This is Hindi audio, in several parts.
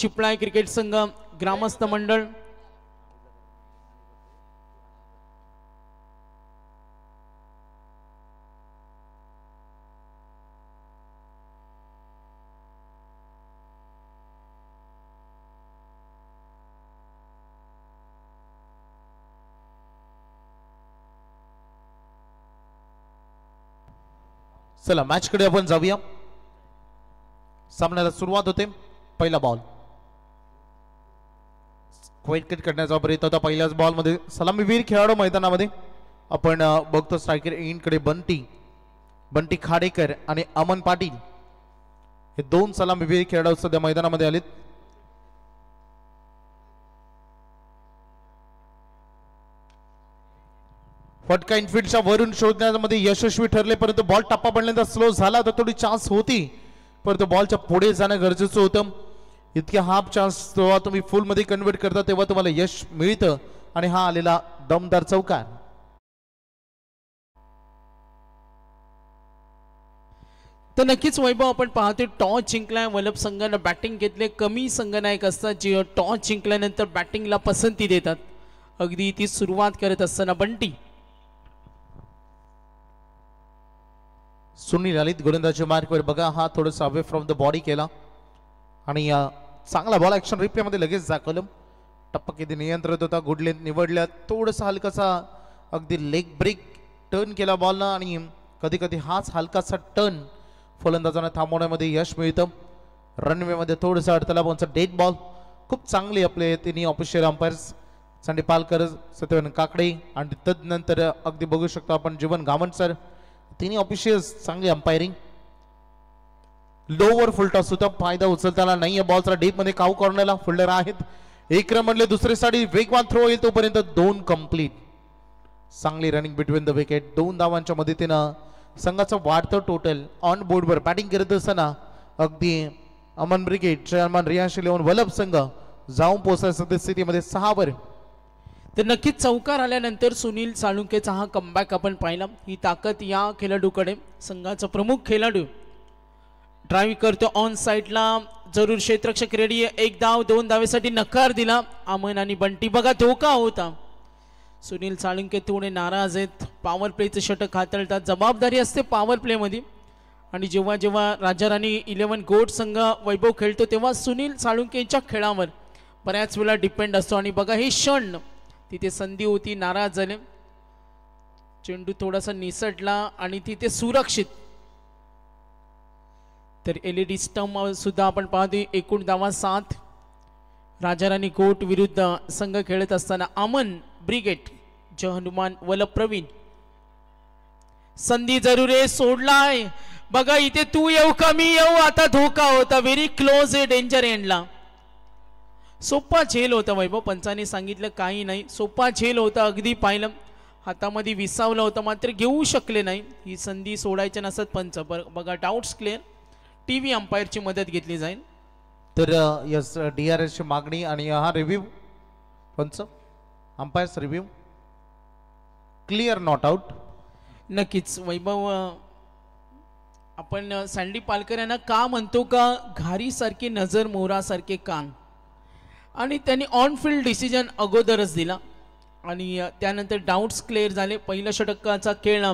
चिपळाय क्रिकेट संघ ग्रामस्थ मंडळ चला मॅच कडे आपण जाऊया। सामन्याला सुरुवात होते। पहिला बॉल क्विक हिट करण्याचा प्रयत्न होता। पहिल्याच बॉल मध्ये सलामीवीर खेळाडू मैदानामध्ये आपण बघतो स्ट्रायकर एंड कडे बंटी खाडेकर आणि अमन पाटील हे दोन सलामीवीर खेळाडू सध्या मैदानामध्ये आलेत। फटका इनफिल्डच्या वरून शोधण्यामध्ये यशस्वी ठरले, परंतु बॉल टप्पा पडल्यानंतर स्लो झाला तर थोडी चान्स होती, परंतु बॉलच्या पुढे जाणं गरजेचं होतं। इतक्या हाफ चान्स जेव्हा तुम्ही फुल मध्ये कन्वर्ट करता तेव्हा तुम्हाला यश मिळतं आणि हा आलेला दमदार चौकार। तर नक्कीच वैभव आपण पाहतो टॉस जिंकलाय वल्लभ संघानं बॅटिंग घेतले। कमी संघनायक असतात जे टॉस जिंकल्यानंतर बॅटिंगला पसंती देतात। अगदी ती सुरुवात करत असताना बंटी सुनील ललित गोलंदाजी मार्कवर बघा, हा थोडासा अवे फ्रॉम द बॉडी केला आणि चांगला बॉल ऍक्शन रिप्ले मध्ये लगेच दाखवलं। टप्पा किती नियंत्रित होता, गुड लेंथ निवडल्या, थोडासा हलकासा अगदी लेग ब्रेक टर्न केला बॉलनं आणि कधी कधी हाच हलकासा टर्न फलंदाजांना थांबवण्यामध्ये यश मिळतं। रनवे मध्ये थोडंसं अडथळा, बॉलचा डेड बॉल खूप चांगली आपले तिन्ही ऑफिशियल अंपायर्स संदीप पालकर, सत्यवान काकडे आणि तदनंतर अगदी बघू शकतो आपण जीवन गावंड सर, तिन्ही ऑफिशियल्स चांगली अंपायरिंग। लोवर फुलटॉस होता, फायदा उचलताना नाहीये, बॉलचा डीप मध्ये काऊ कॉर्नरला फिल्डर आहेत। एक रन म्हणले दुसरी साठी वेगवान थ्रो येईल तोपर्यंत दोन कंप्लीट। चांगली रनिंग बिटवीन द विकेट, दोन धावांच्या मदतीनं संघाचं वाढतं टोटल। ऑन बोर्डवर बॅटिंग करत असताना अगदी अमन brigade chairman Riyash eleven Vallabh संघ जाऊन पोहोचण्याच्या स्थितीमध्ये 6 वर। तर नक्कीच चौकार आल्यानंतर सुनील साळुंकेचा हा कमबॅक आपण पाहिला। ही ताकद या खेळाडूकडे, संघाचा प्रमुख खेळाडू ड्राईव्ह करतो ऑन साइडला, जरूर क्षेत्ररक्षक रेडी, एक धाव, 2 धावेसाठी नकार दिला अमन आणि बंटी। बघा धोका होता, सुनील साळुंके थोडे नाराज आहेत, पॉवर प्लेचं षटक हाताळतात, जबाबदारी असते पॉवर प्ले मध्ये। आणि जेव्हा जेव्हा राजाराणी 11 गोट संघ वैभव खेळतो तेव्हा सुनील साळुंकेच्या खेळावर बऱ्याच वेळा डिपेंड असतो। आणि बघा हे क्षण, तिथे संधी होती, नाराज झाले, चेंडू थोडासा निसटला आणि तिथे सुरक्षित। तर एलईडी स्टंप सुद्धा आपण पाहतो, एकूण धावा 7। राजाराणी कोट विरुद्ध संघ खेळत असताना अमन ब्रिगेड, जय हनुमान वल्लभ प्रवीण। संधी जरूर आहे, सोडलाय, बघा इथे तू येऊ का मी येऊ, आता धोका होता, व्हेरी क्लोज आहे डेंजर एंडला। सोपा झेल होता वैभव, पंचाने सांगितलं काही नाही, सोपा झेल होता, अगदी पाहिलं हातामध्ये विसावलं होतं मात्र घेऊ शकले नाही। ही संधी सोडायच्या नसत पंच, बघा डाऊट्स क्लिअर, टीव्ही अंपायरची मदत घेतली जाईल। तर यस DRS ची मागणी आणि हा रिव्ह्यू पंच umpires review clear not out. नक्कीच वैभव, आपण सँडी पालकर यांना का म्हणतो का घारी सारखी नजर मोरासारखे कान, आणि त्यांनी ऑन फील्ड डिसिजन अगोदरच दिला आणि त्यानंतर डाऊट्स क्लिअर झाले। पहिल्या षटकाचा खेळ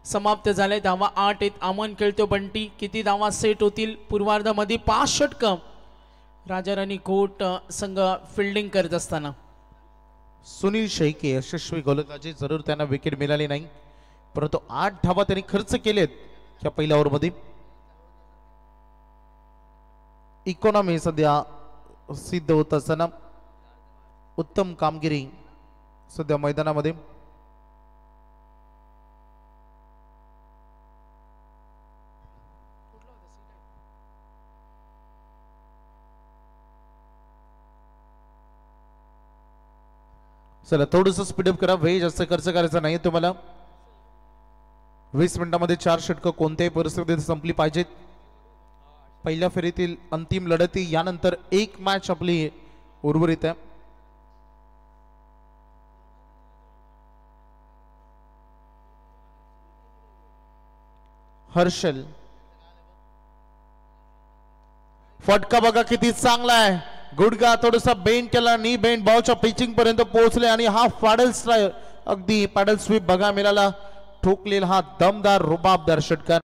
समाप्त झालाय, धावा 8 आहेत। अमन खेळतो बंटी, किती धावा सेट होतील पूर्वार्धामध्ये? 5 षटकं राजाराणी कोट संघ फिल्डिंग करत असताना। सुनील शेळके यशस्वी गोलंदाजी, जरूर त्यांना विकेट मिळाली नाही, परंतु 8 धावा त्यांनी खर्च केलेत या पहिल्या ओव्हरमध्ये। इकॉनॉमी सध्या सिद्ध होत असताना उत्तम कामगिरी सध्या मैदानामध्ये। चला थोडंसं स्पीडअप करा, वेळ जास्त खर्च करायचा नाही तुम्हाला। 20 मिनिटांमध्ये 4 षटकं कोणत्याही परिस्थितीत संपली पाहिजेत। पहिल्या फेरीतील अंतिम लढती यानंतर एक मॅच आपली उर्वरित आहे। हर्षल फटका बघा किती चांगला आहे. गुडगा थोडासा बेंड केला, नी बेंड बॉलच्या पिचिंग पर्यंत पोहोचले आणि हा पॅडल स्ट्राइक अगदी पॅडल स्वीप बघा मिळाला. ठोकलेला हा दमदार रुबाबदार षटकार.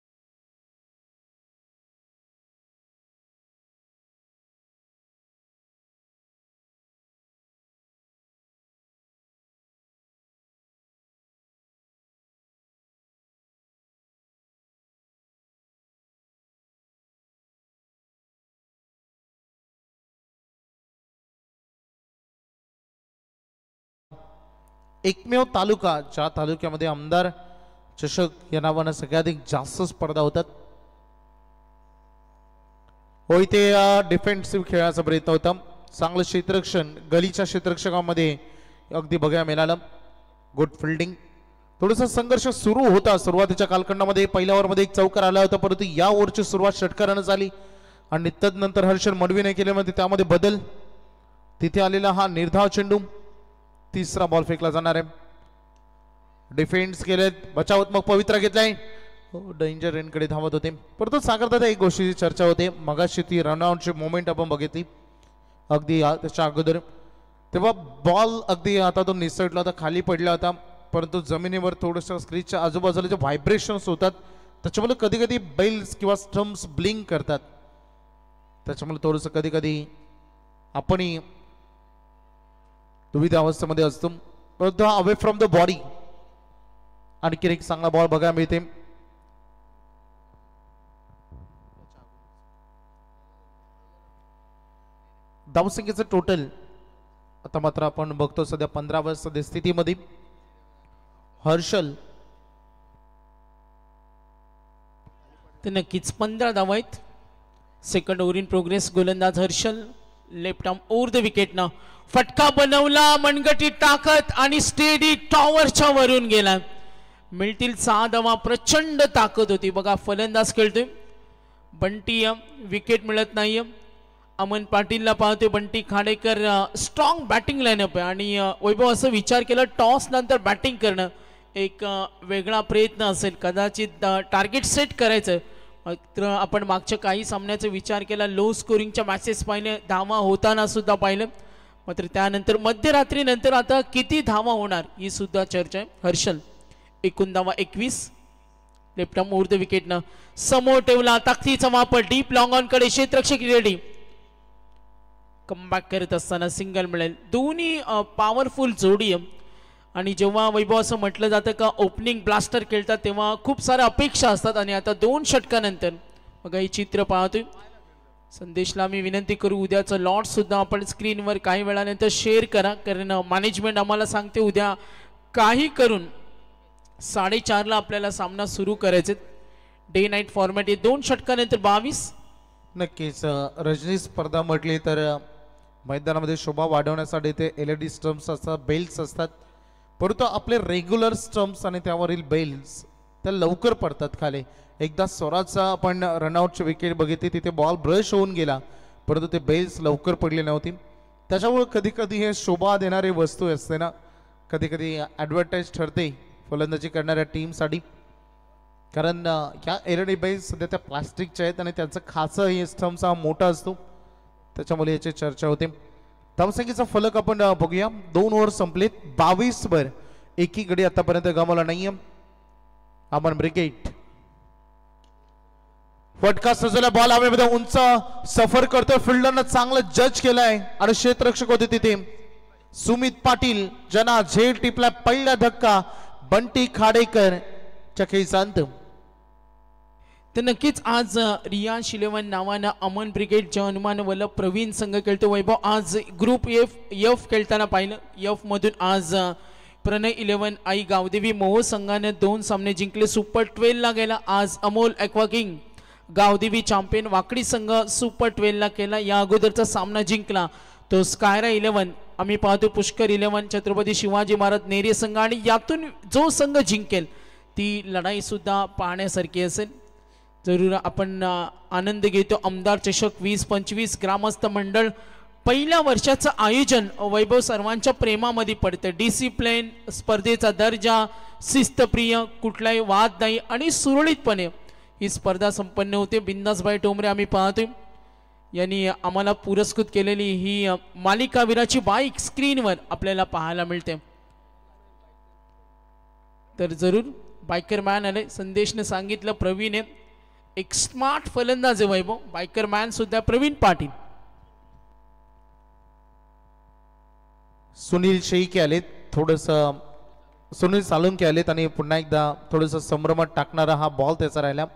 एकमेव तालुका ज्या तालुक्यामध्ये आमदार चषक या नावानं सगळ्याधिक जास्त स्पर्धा होतात. हो, इथे डिफेन्सिव्ह खेळाचा प्रयत्न होता. चांगलं क्षेत्ररक्षण गलीच्या क्षेत्ररक्षकामध्ये अगदी बघायला मिळालं. Good fielding. थोडासा संघर्ष सुरू होता सुरुवातीच्या कालखंडामध्ये. पहिल्या ओव्हरमध्ये एक चौकार आला होता, परंतु या ओव्हरची सुरुवात षटकारानं झाली आणि तदनंतर हर्षल मडवीने केल्यामध्ये त्यामध्ये बदल. तिथे आलेला हा निर्धाव चेंडू. तिसरा बॉल फेकला जाणार आहे. डिफेन्स केलेत, बचावात्मक पवित्रा घेतलाय. डेंजर रेनकडे धावत होते, परंतु सागरदादा एक गोष्टीची चर्चा होते. मगाशी ती रनआउटची मोमेंट आपण बघितली अगदी त्याच्या अगोदर, तेव्हा बॉल अगदी आता तो निसटला होता, खाली पडला होता, परंतु जमिनीवर थोडंसं स्क्रीनच्या आजूबाजूला जे व्हायब्रेशन्स होतात त्याच्यामुळे कधी कधी बेल्स किंवा स्टम्प्स ब्लिंक करतात. त्याच्यामुळे थोडंसं कधी कधी आपणही दुविधा अवस्थेमध्ये असतो. परंतु हा अवे फ्रॉम द बॉडी आणखी एक चांगला बॉल बघायला मिळते. धावसंख्येचं टोटल आता मात्र आपण बघतो सध्या 15व्या सद्यस्थितीमध्ये हर्षल तर नक्कीच 15 धावा आहेत. Second over in progress. गोलंदाज Harshal left arm over the विकेटनं फटका बनवला. मनगटी टाकत आणि स्टेडी टॉवरच्या वरून गेला. मिळतील 6 धावा. प्रचंड ताकद होती बघा. फलंदाज खेळतोय बंटी. विकेट मिळत नाही. अमन पाटीलला पाहतोय. Bunty Khadekar strong batting line-up आहे आणि वैभव असं विचार केला टॉस नंतर बॅटिंग करणं एक वेगळा प्रयत्न असेल. कदाचित टार्गेट सेट करायचं. मात्र आपण मागच्या काही सामन्याचा विचार केला, लो स्कोरिंगच्या मॅचेस पाहिले, धावा होताना सुद्धा पाहिलं. मात्र त्यानंतर मध्यरात्रीनंतर आता किती धावा होणार ही सुद्धा चर्चा आहे. हर्षल 21 धावा 21. लेफ्ट आर्म ओव्हर द विकेटनं समोर ठेवला. ताकदीचा वापर डीप लॉंग ऑन कडे. क्षेत्ररक्षक रेडी. कमबॅक करत असताना सिंगल मिळेल. दोन्ही पॉवरफुल जोडी आहे आणि जेव्हा वैभव असं म्हटलं जातं का ओपनिंग ब्लास्टर खेळतात तेव्हा खूप साऱ्या अपेक्षा असतात आणि आता 2 षटकानंतर बघा हे चित्र पाहतोय. संदेशला मी विनंती करू उद्याचं लॉट सुद्धा आपण स्क्रीनवर काही वेळानंतर शेअर करा, कारण मॅनेजमेंट आम्हाला सांगते उद्या काही करून 4:30ला आपल्याला सामना सुरू करायचे. डे नाईट फॉर्मॅट आहे. 2 षटकानंतर 22. नक्कीच रजनी स्पर्धा म्हटली तर मैदानामध्ये शोभा वाढवण्यासाठी ते LED स्टम्प्स असतात, बेल्स असतात, परंतु आपले रेग्युलर स्टम्प्स आणि त्यावरील बेल्स त्या लवकर पडतात खाली. एकदा स्वराजचा आपण रनआउटची विकेट बघितली, तिथे बॉल ब्रश होऊन गेला परंतु ते बेल्स लवकर पडले नव्हती. त्याच्यामुळे कधी कधी हे शोभा देणारी वस्तू असते ना, कधी कधी ॲडव्हर्टाईज ठरते फलंदाजी करणाऱ्या टीमसाठी. कारण ह्या LED बेल्स सध्या त्या प्लास्टिकच्या आहेत आणि त्यांचं खाचं हे स्टम्प्स हा मोठा असतो, त्याच्यामुळे याची चर्चा होते. धावसंख्येचा फलक आपण बघूया. 2 ओव्हर संपलेत. 22 वर. एकही गडी आतापर्यंत गमावला नाहीये. अमन ब्रिगेड फटका सजवला. बॉल हवेमध्ये उंच सफर करतोय. फिल्डरनं चांगलं जज केलंय आणि क्षेत्ररक्षक होते तिथे सुमित पाटील ज्यांना झेल टिपला. पहिला धक्का बंटी खाडेकर च्या खेळीचा अंत. तर नक्कीच आज रियाज 11 नावानं अमन ब्रिगेड जवान वल्लभ प्रवीण संघ खेळतो. वैभव आज ग्रुप एफ खेळताना पाहिलं. एफ मधून आज प्रणय 11 आई गावदेवी मोह संघाने 2 सामने जिंकले. सुपर 12ला गेला. आज Amol aqua king Gavdevi champion Wakadi संघ सुपर 12ला केला. या अगोदरचा सामना जिंकला तो स्कायरा 11 आम्ही पाहतो. पुष्कर 11 छत्रपती शिवाजी महाराज नेरे संघ आणि यातून जो संघ जिंकेल ती लढाई सुद्धा पाहण्यासारखी असेल. जरूर आपण आनंद घेतो. आमदार चषक 20-25 ग्रामस्थ मंडळ पहिल्या वर्षाचं आयोजन वैभव सर्वांच्या प्रेमामध्ये पडतं. डिसिप्लिन, स्पर्धेचा दर्जा, शिस्तप्रिय, कुठलाही वाद नाही आणि सुरळीतपणे ही स्पर्धा संपन्न होते. बिंदासभाई टोमरे आम्ही पाहतोय. यांनी आम्हाला पुरस्कृत केलेली ही मालिकावीराची बाईक स्क्रीनवर आपल्याला पाहायला मिळते. तर जरूर बायकर मॅन आले. संदेशने सांगितलं प्रवीण एक स्मार्ट फलंदाज आहे वैभव. बायकर मॅन सुद्धा प्रवीण पाटील. सुनील शेळके आलेत, थोडस सुनील साळुंके आलेत आणि पुन्हा एकदा थोडस संभ्रमात टाकणारा हा बॉल त्याचा राहिला.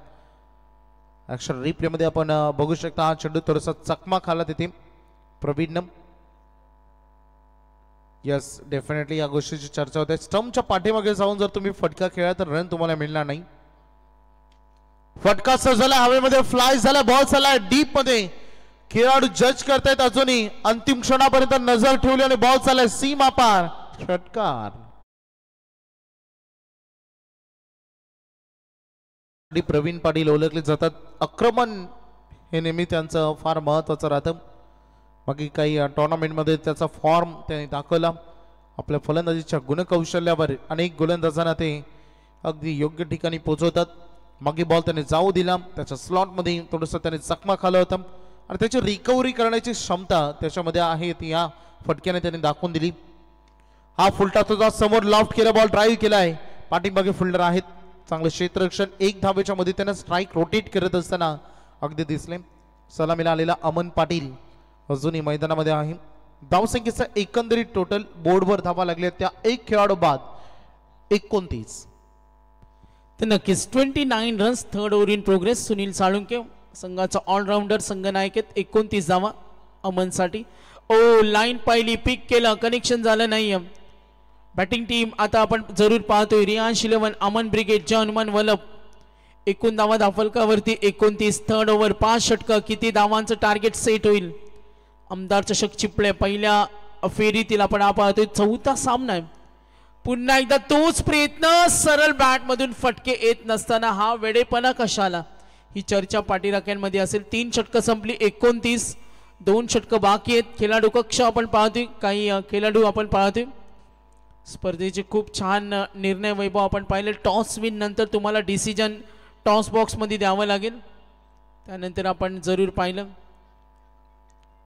ऍक्शन रिप्ले मध्ये आपण बघू शकता हा चेंडू थोडासा चकमा खाला तिथे प्रवीण. यस, डेफिनेटली या गोष्टीची चर्चा होते. स्टंपच्या पाठीमागे जाऊन जर तुम्ही फटका खेळला तर रन तुम्हाला मिळणार नाही. फटका झाला, हवेमध्ये फ्लाय झाला, बॉल झाला डीप मध्ये. खेळाडू जज करतायत अजूनही अंतिम क्षणापर्यंत नजर ठेवली आणि बॉल चाललाय सीमा पार. षटकार. प्रवीण पाटील ओळखले जातात. आक्रमण हे नेहमी त्यांचं फार महत्वाचं राहतं. बाकी काही टुर्नामेंटमध्ये त्याचा फॉर्म त्याने दाखवला. आपल्या फलंदाजीच्या गुणकौशल्यावर अनेक गोलंदाजांना ते अगदी योग्य ठिकाणी पोहोचवतात. मागे बॉल त्याने जाऊ दिला, त्याच्या स्लॉटमध्ये थोडंसं त्याने चकमा खाला होता आणि त्याची रिकव्हरी करण्याची क्षमता त्याच्यामध्ये आहे ती या फटक्याने त्याने दाखवून दिली. हा फुलटा तुझा समोर लॉफ्ट केला, बॉल ड्राईव्ह केला आहे. पाठीमागे फिल्डर आहेत, चांगलं क्षेत्ररक्षण. एक धावेच्या मध्ये त्याने स्ट्राईक रोटेट करत असताना अगदी दिसले. सलामीला आलेला अमन पाटील अजूनही मैदानामध्ये आहे. धावसंख्येचा एकंदरीत टोटल बोर्डवर धावा लागल्या त्या एक खेळाडू बाद 29. तर नक्कीच 29 runs. Third over in progress. Sunil Salunke संघाचा ऑलराऊंडर, संघनायक आहेत. 29 धावा अमनसाठी. ओ लाईन पाहिली, पिक केलं, कनेक्शन झालं नाही. बॅटिंग टीम आता आपण जरूर पाहतोय. रियांश 11, अमन ब्रिगेड, जॉनमन वलप. एकूण धावा धाफलकावरती 29. Third over 5 षटकं. किती धावांचं टार्गेट सेट होईल? आमदार चषक चिपळे पहिल्या फेरीतील आपण पाहतोय. चौथा सामना आहे. पुन्हा एकदा तोच प्रयत्न. सरळ बॅट मधून फटके येत नसताना हा वेडेपणा कशाला? ही चर्चा पाठीराख्यांमध्ये असेल. 3 षटकं संपली. 29. 2 षटकं बाकी आहेत. खेळाडू कक्ष आपण पाहतोय. काही खेळाडू आपण पाहतोय. स्पर्धेचे खूप छान निर्णय वैभव आपण पाहिले. टॉस विन नंतर तुम्हाला डिसिजन टॉस बॉक्स मध्ये द्यावं लागेल. त्यानंतर आपण जरूर पाहिलं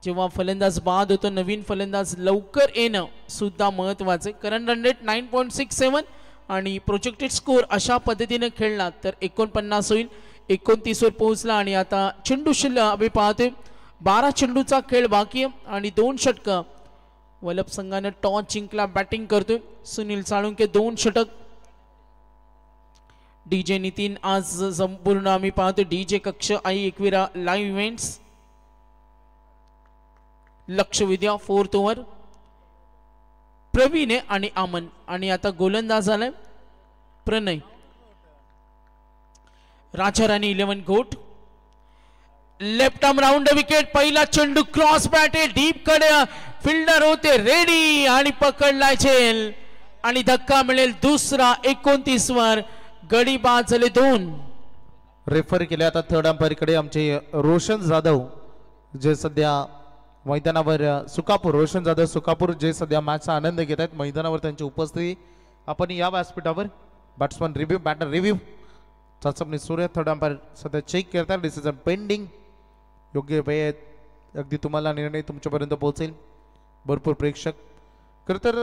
जेव्हा फलंदाज बाद होतो, नवीन फलंदाज लवकर येणं सुद्धा महत्वाचं आहे. करंट रन रेट 9.67 आणि प्रोजेक्टेड स्कोर अशा पद्धतीने खेळला तर 49 होईल. 29 वर पोहोचला आणि आता चेंडू शिल्लक आम्ही पाहतोय. 12 चेंडूचा खेळ बाकी आहे आणि 2 षटकं. वलप संघाने टॉस जिंकला, बॅटिंग करतोय. सुनील साळुंके 2 षटक. डीजे नितीन आज संपूर्ण आम्ही पाहतो. डीजे कक्ष आई एकविरा लाईव्ह इव्हेंट्स. लक्ष विद्या 4th ओव्हर. प्रवीण आणि अमन आणि आता गोलंदाज झालाय प्रणय. राजा राणी 11 गोट. Left arm round wicket. पहिला चेंडू क्रॉस बॅट आहे डीप कडे. फिल्डर होते रेडी आणि पकडलाय झेल आणि धक्का मिळेल दुसरा. 29 वर गडी बाद झाले 2. रेफर केले आता थर्ड अंपायर कडे आमचे रोशन जाधव जे सध्या मैदानावर सुकापूर. रोशन जाधव सुकापूर जे सध्या मॅचचा आनंद घेत आहेत. मैदानावर त्यांची उपस्थिती आपण या व्यासपीठावर. Batsman review, batter review. चाचपणी सूर्य थर्ड अंपायर सध्या चेक करतात. Decision pending. योग्य वेळेत अगदी तुम्हाला निर्णय तुमच्यापर्यंत पोहोचेल. भरपूर प्रेक्षक. खरं तर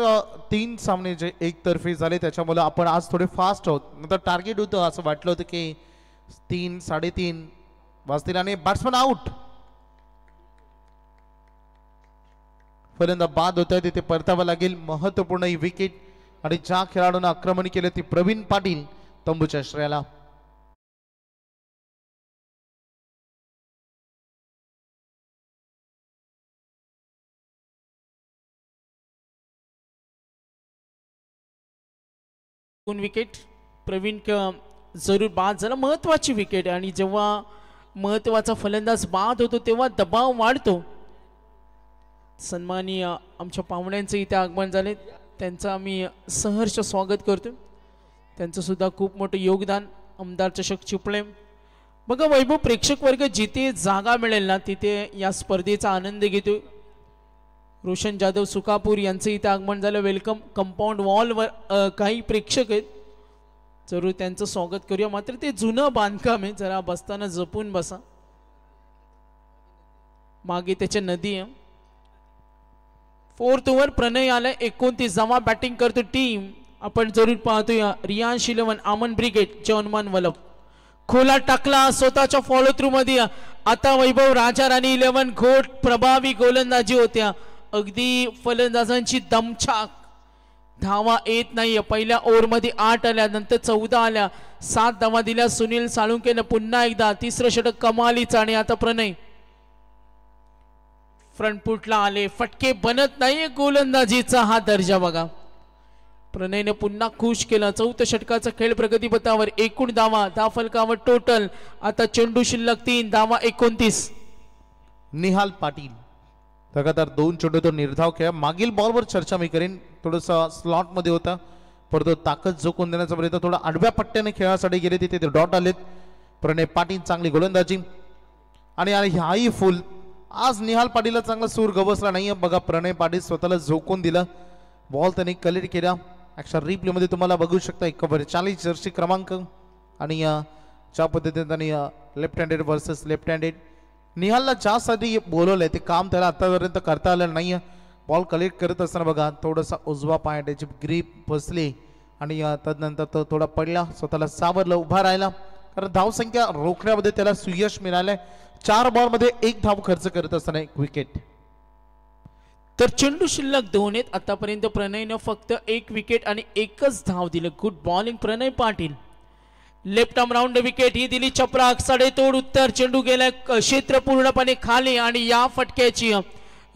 3 सामने जे एकतर्फी झाले त्याच्यामुळे आपण आज थोडे फास्ट आहोत. नंतर टार्गेट होतं असं वाटलं होतं की 3, 3:30 वाजतील आणि बॅट्समन आउट. फलंदाज बाद होत आहे तिथे परतावा लागेल. महत्वपूर्ण ही विकेट आणि ज्या खेळाडूंना आक्रमण केले ती प्रवीण पाटील तंबूच्या श्रेयाला. विकेट प्रवीण जरूर बाद झाला. महत्वाची विकेट आणि जेव्हा महत्वाचा फलंदाज बाद होतो तेव्हा दबाव वाढतो. सन्माननीय आमच्या पाहुण्यांचं इथे आगमन झाले, त्यांचं आम्ही सहर्ष स्वागत करतो. त्यांचं सुद्धा खूप मोठं योगदान. आमदार चषक चिपळे. बघा वैभव, प्रेक्षक वर्ग जिथे जागा मिळेल ना तिथे या स्पर्धेचा आनंद घेतो. रोशन जाधव सुकापूर यांचं इथे आगमन झालं. वेलकम. कंपाऊंड वॉलवर काही प्रेक्षक आहेत, जरूर त्यांचं स्वागत करूया. मात्र ते जुनं बांधकाम आहे, जरा बसताना जपून बसा. मागे त्याच्या नदी आहे. फोर्थ ओव्हर प्रणय आलाय 29 धावा बॅटिंग करतो टीम. आपण जरूर पाहतोय रियांश 11 अमन ब्रिगेड जॉनमान वलप खोला टाकला स्वतःच्या फॉलो थ्रू मध्ये. आता वैभव राजा राणी 11 घोट प्रभावी गोलंदाजी होत्या. अगदी फलंदाजांची दमछाक. धावा येत नाहीये. पहिल्या ओव्हर मध्ये 8 आल्या नंतर 14 आल्या. 7 धावा दिल्या सुनील साळुंकेने. पुन्हा एकदा तिसरं षटक कमालीचं. आणि आता प्रणय फ्रंट फुटला आले. फटके बनत नाहीये. गोलंदाजीचा हा दर्जा बघा. प्रणयने पुन्हा खुश केला. चौथ्या षटकाचा खेळ प्रगतीपथावर. एकूण धावा फलकावर टोटल. आता चेंडू शिल्लक 3 धावा 29. निहाल पाटील लगातार 2 चेंडू तो निर्धाव खेळा. मागील बॉलवर चर्चा मी करेन. थोडंसं स्लॉट मध्ये होता परंतु ताकद जोखून देण्याचा प्रयत्न. थोडा आडव्या पट्ट्याने खेळासाठी गेले तिथे डॉट आलेत. प्रणय पाटील चांगली गोलंदाजी. आणि ह्याही फुल. आज निहाल पाटीलला चांगला सूर गवसला नाहीये बघा. प्रणय पाटील स्वतःला झोकून दिला. बॉल त्यांनी कलेक्ट केला. ॲक्शन रिप्ले मध्ये तुम्हाला बघू शकता. 41 जर्सी क्रमांक. आणि ज्या पद्धतीने त्यांनी left handed versus left handed निहालला ज्यासाठी बोलवलंय ते काम त्याला आतापर्यंत करता आलं नाहीये. बॉल कलेक्ट करत असताना बघा थोडासा उजवा पाय त्याची ग्रीप बसली आणि तदनंतर तो थोडा पडला. स्वतःला सावरलं. उभा राहिला कारण धावसंख्या रोखण्यामध्ये त्याला सुयश मिळालंय. 4 बॉल मध्ये 1 धाव खर्च करत असताना 1 विकेट. तर चेंडू शिल्लक 2 आहेत. आतापर्यंत प्रणयनं फक्त 1 विकेट आणि 1च धाव दिलं. Good bowling Pranay Patil. Left arm round wicket ही दिली. चपराक सडेतोड उत्तर. चेंडू गेलाय क्षेत्र पूर्णपणे खाली. आणि या फटक्याची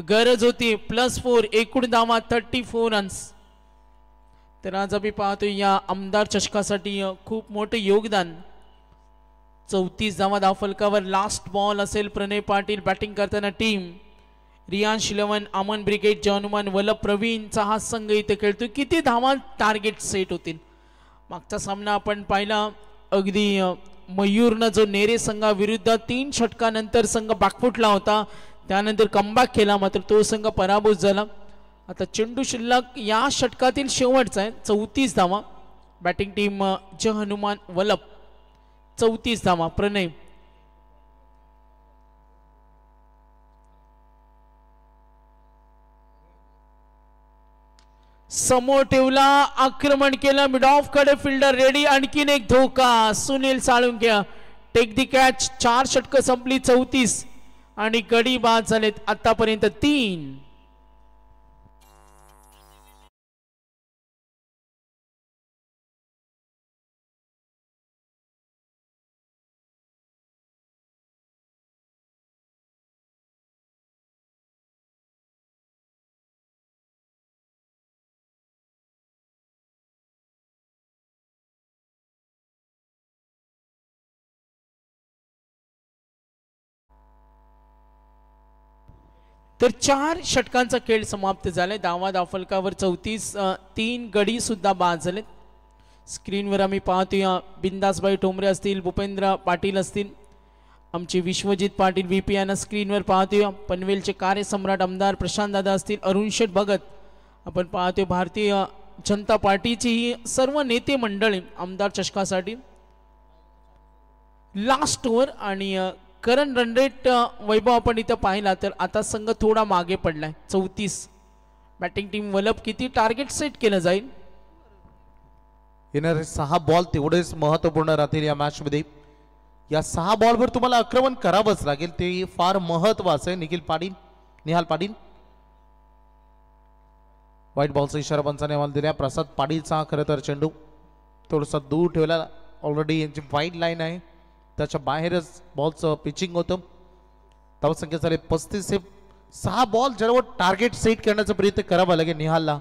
गरज होती. +4 एकूण धावा 34 रन्स. तर आज आम्ही पाहतो या आमदार चषकासाठी खूप मोठं योगदान. 34 धावा फलकावर. लास्ट बॉल असेल. प्रणय पाटील बॅटिंग करताना टीम. रियांश 11 अमन ब्रिगेड जॉनमान वलप प्रवीणचा हा संघ इथे खेळतो. किती धावा टार्गेट सेट होतील. मागचा सामना आपण पाहिला. अगदी मयूरनं जो नेरे संघाविरुद्ध 3 षटकानंतर संघ बॅकफुटला होता. त्यानंतर कमबॅक केला मात्र तो संघ पराभूत झाला. आता चेंडू शिल्लक या षटकातील शेवटचा आहे. 34 धावा. बॅटिंग टीम ज हनुमान वलप 34 धावा. प्रणय समोर ठेवला. आक्रमण केलं. मिड ऑफ कडे फिल्डर रेडी. आणखीन एक धोका. Sunil Salunke take the catch. 4 षटक संपली. 34 आणि गडी बाद झालेत आतापर्यंत 3. तर 4 षटकांचा खेळ समाप्त झालाय. धावा फलकावर 34. 3 गडी सुद्धा बाद झालेत. स्क्रीनवर आम्ही पाहतोय बिंदासबाई ठोंबरे असतील. भूपेंद्र पाटील असतील. आमचे विश्वजित पाटील VP यांना स्क्रीनवर पाहतोय. पनवेलचे कार्यसम्राट आमदार प्रशांत दादा असतील. अरुण शेठ भगत. आपण पाहतोय भारतीय जनता पार्टीची ही सर्व नेते मंडळी आमदार चषकासाठी. लास्ट ओव्हर आणि करंट रन रेट वैभव आपण इथं पाहिला तर आता संघ थोडा मागे पडलाय. 34. बॅटिंग टीम वलप किती टार्गेट सेट केलं जाईल. येणारे 6 बॉल तेवढेच महत्वपूर्ण राहतील या मॅच मध्ये. या 6 बॉलवर तुम्हाला आक्रमण करावंच लागेल. ते फार महत्वाचं आहे. निहाल पाटील व्हाईट बॉलचा इशारा पंचाने आम्हाला दिला. प्रसाद पाटीलचा खरं तर चेंडू थोडासा दूर ठेवला. ऑलरेडी यांची वाईड लाईन आहे. त्याच्या बाहेरच बॉलचं पिचिंग होतं. धावसंख्या झाली 35. 6 बॉल जवळ टार्गेट सेट करण्याचा प्रयत्न करावा लागेल निहालला.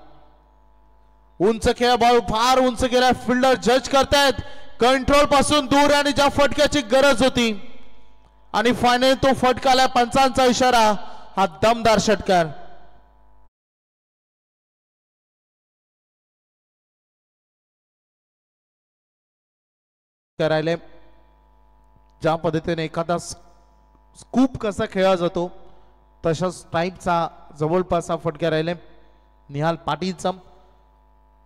उंच खेळा. बॉल फार उंच केला. फिल्डर जज करतायत. कंट्रोल पासून दूर आणि ज्या फटक्याची गरज होती आणि फायनल तो फटकाला. पंचांचा इशारा. हा दमदार षटकार. करायले ज्या पद्धतीने एखादा स्कूप कसा खेळला जातो तशाच टाईपचा जवळपास हा फटका राहिले निहाल पाटीलचा.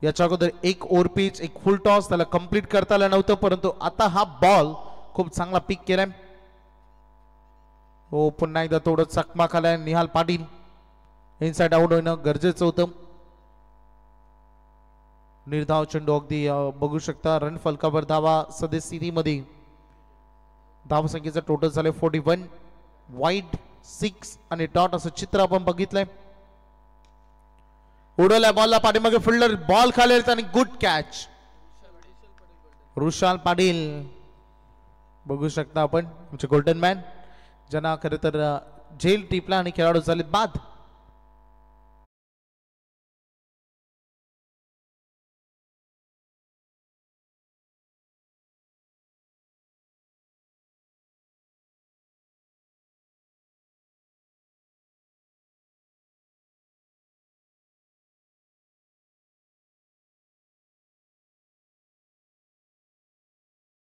याच्या अगोदर 1 ओव्हर पिच 1 फुल टॉस त्याला कंप्लीट करता आलं नव्हतं परंतु आता हा बॉल खूप चांगला पिक केलाय. हो पुन्हा एकदा थोडं चकमा खालाय निहाल पाटील. इनसाइड आउट होणं गरजेचं होतं. निर्धाव चेंडू अगदी बघू शकता रन फलकावर धावा सद्यस्थितीमध्ये धावसंख्येचं टोटल झाले 41. वाईड 6 आणि डॉट असं चित्र आपण बघितलंय. उडवलाय बॉलला पाठीमागे फिल्डर बॉल खाली आणि गुड कॅच. ऋषाल पाटील बघू शकता आपण आमचे गोल्डन मॅन ज्यांना खरं तर झेल टिपला आणि खेळाडू झाले बाद.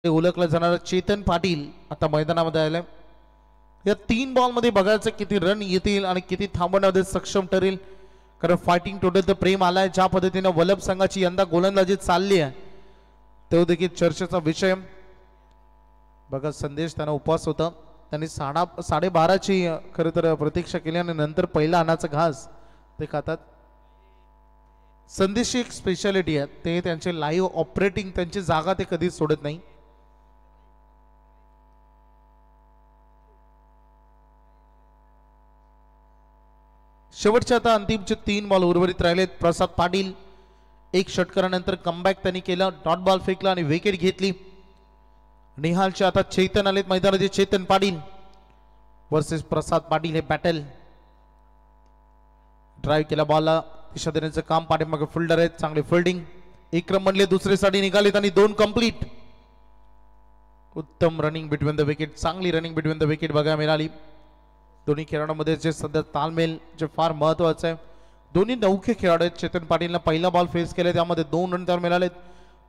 ओळखलं जाणार चेतन पाटील आता मैदानामध्ये आले. या 3 बॉल मध्ये बघायचं किती रन येतील आणि किती थांबवण्यामध्ये सक्षम ठरेल. कारण फायटिंग टोटल तर प्रेम आलाय. ज्या पद्धतीने वल्लभ संघाची यंदा गोलंदाजी चालली आहे तो देखील चर्चेचा विषय. बघा संदेश त्यांना उपवास होता. त्यांनी 12:30ची खरं तर प्रतीक्षा केली आणि नंतर पहिला अन्नाचा घास ते खातात. संदेशची एक स्पेशालिटी आहे ते त्यांचे लाईव्ह ऑपरेटिंग त्यांची जागा ते कधीच सोडत नाही. शेवटच्या आता अंतिमचे 3 बॉल उर्वरित राहिलेत. प्रसाद पाटील एक षटकारानंतर कमबॅक त्यांनी केलं. डॉट बॉल फेकला आणि विकेट घेतली. निहालचे आता चेतन आलेत मैदानाचे. चेतन पाटील वर्सेस प्रसाद पाटील हे बॅटल. ड्राईव्ह केला बॉलला दिशा देण्याचं काम पाठीमागे फिल्डर आहेत. चांगले फिल्डिंग. एक रन म्हणले दुसरे साठी निघालेत आणि 2 कंप्लीट. उत्तम रनिंग बिटवीन द विकेट. चांगली रनिंग बिटवीन द विकेट बघायला मिळाली. दोन्ही खेळाडूंमध्ये जे सध्या तालमेल जे फार महत्वाचं आहे. दोन्ही नौखे खेळाडू आहेत. चेतन पाटीलला पहिला बॉल फेस केला त्यामध्ये 2 रन त्याला मिळालेत.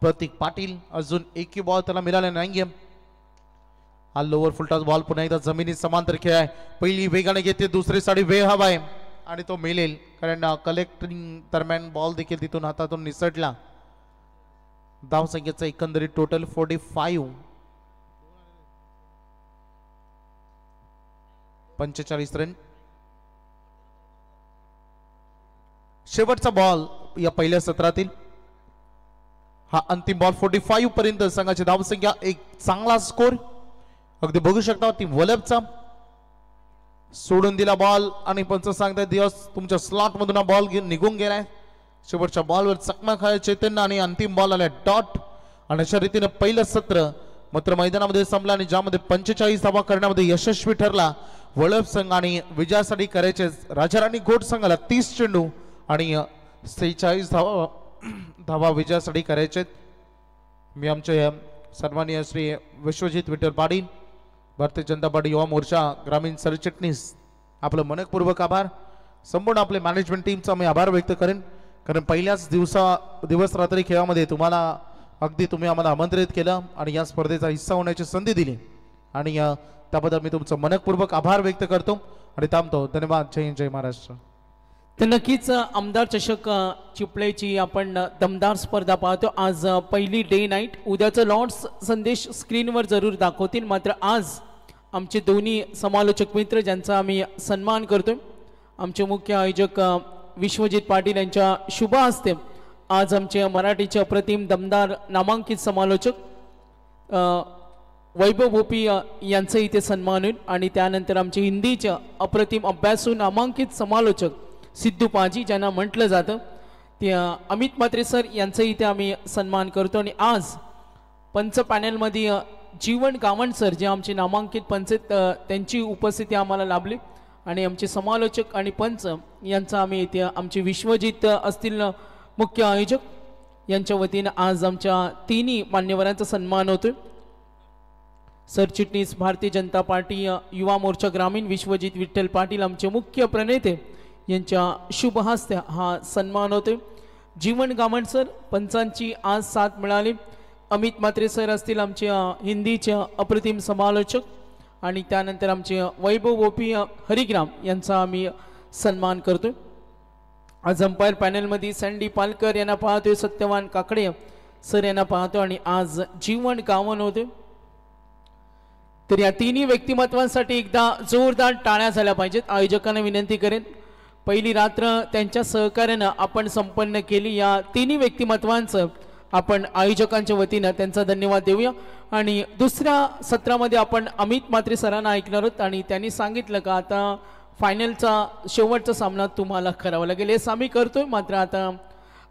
प्रतीक पाटील अजून एकही बॉल त्याला मिळाले नाहीये. हा लोअर फुलटॉस बॉल पुन्हा एकदा जमिनी समांतर खेळ आहे. पहिली वेगाने घेते दुसरी साडी वेळ हवा आहे आणि तो मिळेल कारण कलेक्टिंग दरम्यान बॉल देखील तिथून हातातून निसटला. धावसंख्येचा एकंदरीत टोटल 45. 45 रन. शेवटचा बॉल या पहिल्या सत्रातील. हा अंतिम बॉल 45 पर्यंत संघाची धावसंख्या. एक चांगला स्कोर अगदी बघू शकता. ती वलभचा सोडून दिला बॉल आणि पंच सांगताय दिवस तुमच्या स्लॉट मधून बॉल निघून गेलाय. शेवटच्या बॉलवर चकमा खाय चैतन्य आणि अंतिम बॉल आला डॉट. आणि अशा रीतीने पहिलं सत्र मात्र मैदानामध्ये संपला आणि ज्यामध्ये 45 धावा करण्यामध्ये यशस्वी ठरला वळभ संघ. आणि विजयासाठी करायचे राजाराणी घोट संघाला 30 चेंडू आणि 46 धावा विजयासाठी करायचे. मी आमचे सन्माननीय श्री विश्वजित विठ्ठल पाटील भारतीय जनता पार्टी युवा मोर्चा ग्रामीण सरचिटणीस आपलं मनपूर्वक आभार. संपूर्ण आपले मॅनेजमेंट टीमचा मी आभार व्यक्त करेन कारण पहिल्याच दिवस रात्री खेळामध्ये तुम्हाला अगदी तुम्ही आम्हाला आमंत्रित केलं आणि या स्पर्धेचा हिस्सा होण्याची संधी दिली आणि त्याबद्दल मी तुमचं मनपूर्वक आभार व्यक्त करतो आणि थांबतो. धन्यवाद. जय हिंद जय महाराष्ट्र. तर नक्कीच आमदार चषक चिपळेची आपण दमदार स्पर्धा पाहतो. आज पहिली डे नाईट. उद्याचं लॉर्ड्स संदेश स्क्रीनवर जरूर दाखवतील. मात्र आज आमचे दोन्ही समालोचक मित्र ज्यांचा आम्ही सन्मान करतोय आमचे मुख्य आयोजक विश्वजित पाटील यांच्या शुभ हस्ते आज आमचे मराठीचे अप्रतिम दमदार नामांकित समालोचक वैभव भोपी यांचं इथे सन्मान होईल आणि त्यानंतर आमचे हिंदीचे अप्रतिम अभ्यासू नामांकित समालोचक सिद्धू पाजी ज्यांना म्हटलं जातं ते अमित म्हात्रे सर यांचं इथे आम्ही सन्मान करतो. आणि आज पंच पॅनलमध्ये जीवन गावंड सर जे आमचे नामांकित पंच त्यांची उपस्थिती आम्हाला लाभली आणि आमचे समालोचक आणि पंच यांचा आम्ही इथे आमचे विश्वजित असतील मुख्य आयोजक यांच्या वतीनं आज आमच्या तिन्ही मान्यवरांचा सन्मान होतोय. सरचिटणीस भारतीय जनता पार्टी युवा मोर्चा ग्रामीण विश्वजित विठ्ठल पाटील आमचे मुख्य प्रणेते यांच्या शुभ हस्ते हा सन्मान होतोय. जीवन गावंड सर पंचांची आज साथ मिळाली. अमित म्हात्रे सर असतील आमचे हिंदीचे अप्रतिम समालोचक आणि त्यानंतर आमचे वैभव गोपी हरिग्राम यांचा आम्ही सन्मान करतोय. आज अंपायर पॅनलमध्ये सँडी पालकर यांना पाहतोय. सत्यवान काकडे सर यांना पाहतो आणि आज जीवन गावंड होते. तर या तिन्ही व्यक्तिमत्वांसाठी एकदा जोरदार टाळ्या झाल्या पाहिजेत। आयोजकांना विनंती करेन, पहिली रात्र त्यांच्या सहकार्यानं आपण संपन्न केली। या तिन्ही व्यक्तिमत्वांचं आपण आयोजकांच्या वतीनं त्यांचा धन्यवाद देऊया। आणि दुसऱ्या सत्रामध्ये आपण अमित म्हात्रे सरांना ऐकणार आहोत आणि त्यांनी सांगितलं का आता फायनलचा शेवटचा सामना तुम्हाला करावा लागेल। हेच आम्ही करतोय, मात्र आता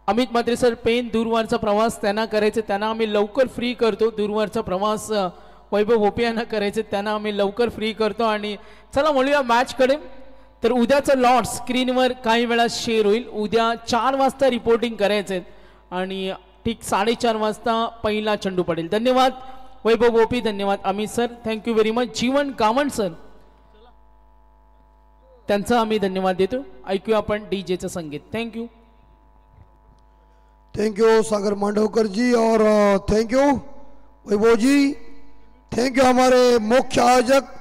अमित म्हात्रे सर पेन दूरवरचा प्रवास त्यांना करायचे, त्यांना आम्ही लवकर फ्री करतो। दूरवरचा प्रवास वैभव भोपे यांना करायचे, त्यांना आम्ही लवकर फ्री करतो। आणि चला वळूया मॅचकडे। तर उद्याचं लॉट स्क्रीनवर काही वेळा शेअर होईल। उद्या 4 वाजता रिपोर्टिंग करायचे आणि ठीक 4:30 वाजता पहिला चेंडू पडेल। धन्यवाद वैभव भोपे, धन्यवाद Amit sir, thank you very much. जीवन कामण सर, त्यांचा आम्ही धन्यवाद देतो। ऐकूया आपण डीजेचं संगीत। Thank you thank you Sagar Mandavkar ji और thank you Vaibhav ji, thank you हमारे मुख्य आयोजक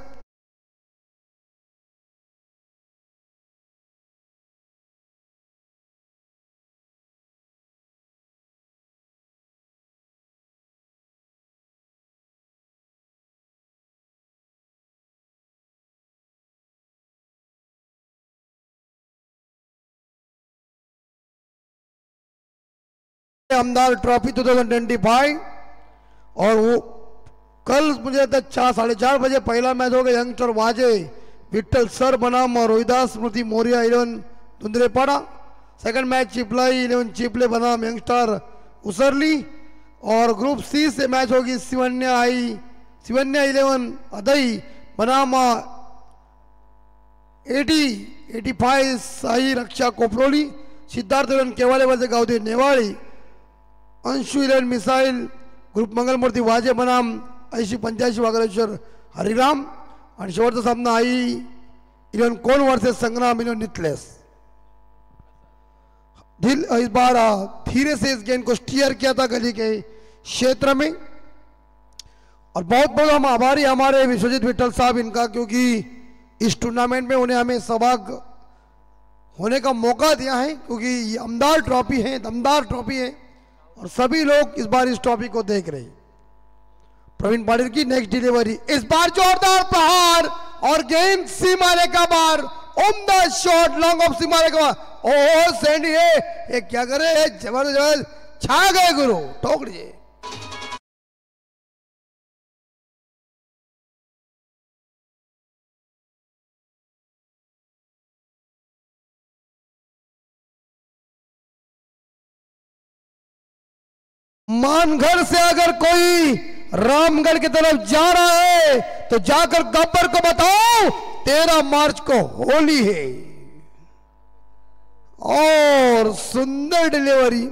आमदार ट्रॉफी 2025। और वो कल मुझे लगता है 4-4:30 बजे पहला मैच होगा। यंगस्टर वाजे विठल सर बनाम रोहिदास स्मृति मौर्य 11 धुंधरेपाड़ा। सेकंड मैच चिपलाई 11 चिपले बनाम यंगस्टर उसरली। और ग्रुप सी से मैच होगी शिवन्या 11 अदई बनाम 85 साई रक्षा कोपरोली। सिद्धार्थ 11 केवाले वजे गावदे नेवाड़ी। अंशु 11 मिसाइल ग्रुप मंगलमूर्ती वाजे बनाम 80-85 वागलेश्वर हरिराम। और शेवटचा सामना 11 कोण वर्सेस संग्राम 11 नितलेस। इस बार धीरे से इस गेंद को स्टीयर किया था गली के क्षेत्र में। और बहुत बहुत हम आभारी हमारे विश्वजीत विठल साहब इनका, क्योंकि इस टूर्नामेंट में उन्हें हमें सहभाग होने का मौका दिया है, क्योंकि ये आमदार ट्रॉफी है, दमदार ट्रॉफी है और सभी लोग इस बार इस ट्रॉफी को देख रहे हैं। प्रवीण पाटिल की नेक्स्ट डिलीवरी, इस बार जोरदार प्रहार और गेंद सीमा रेखा बाहर। उम्दा शॉट लॉन्ग ऑफ सीमा रेखा बाहर। ओह सैंडी है, ये क्या करे, जबरदस्त छा गए गुरु, ठोक दिए। मानगढ़ से अगर कोई रामगढ़ की तरफ जा रहा है तो जाकर गब्बर को बताओ 13 मार्च को होली है। और सुंदर डिलीवरी,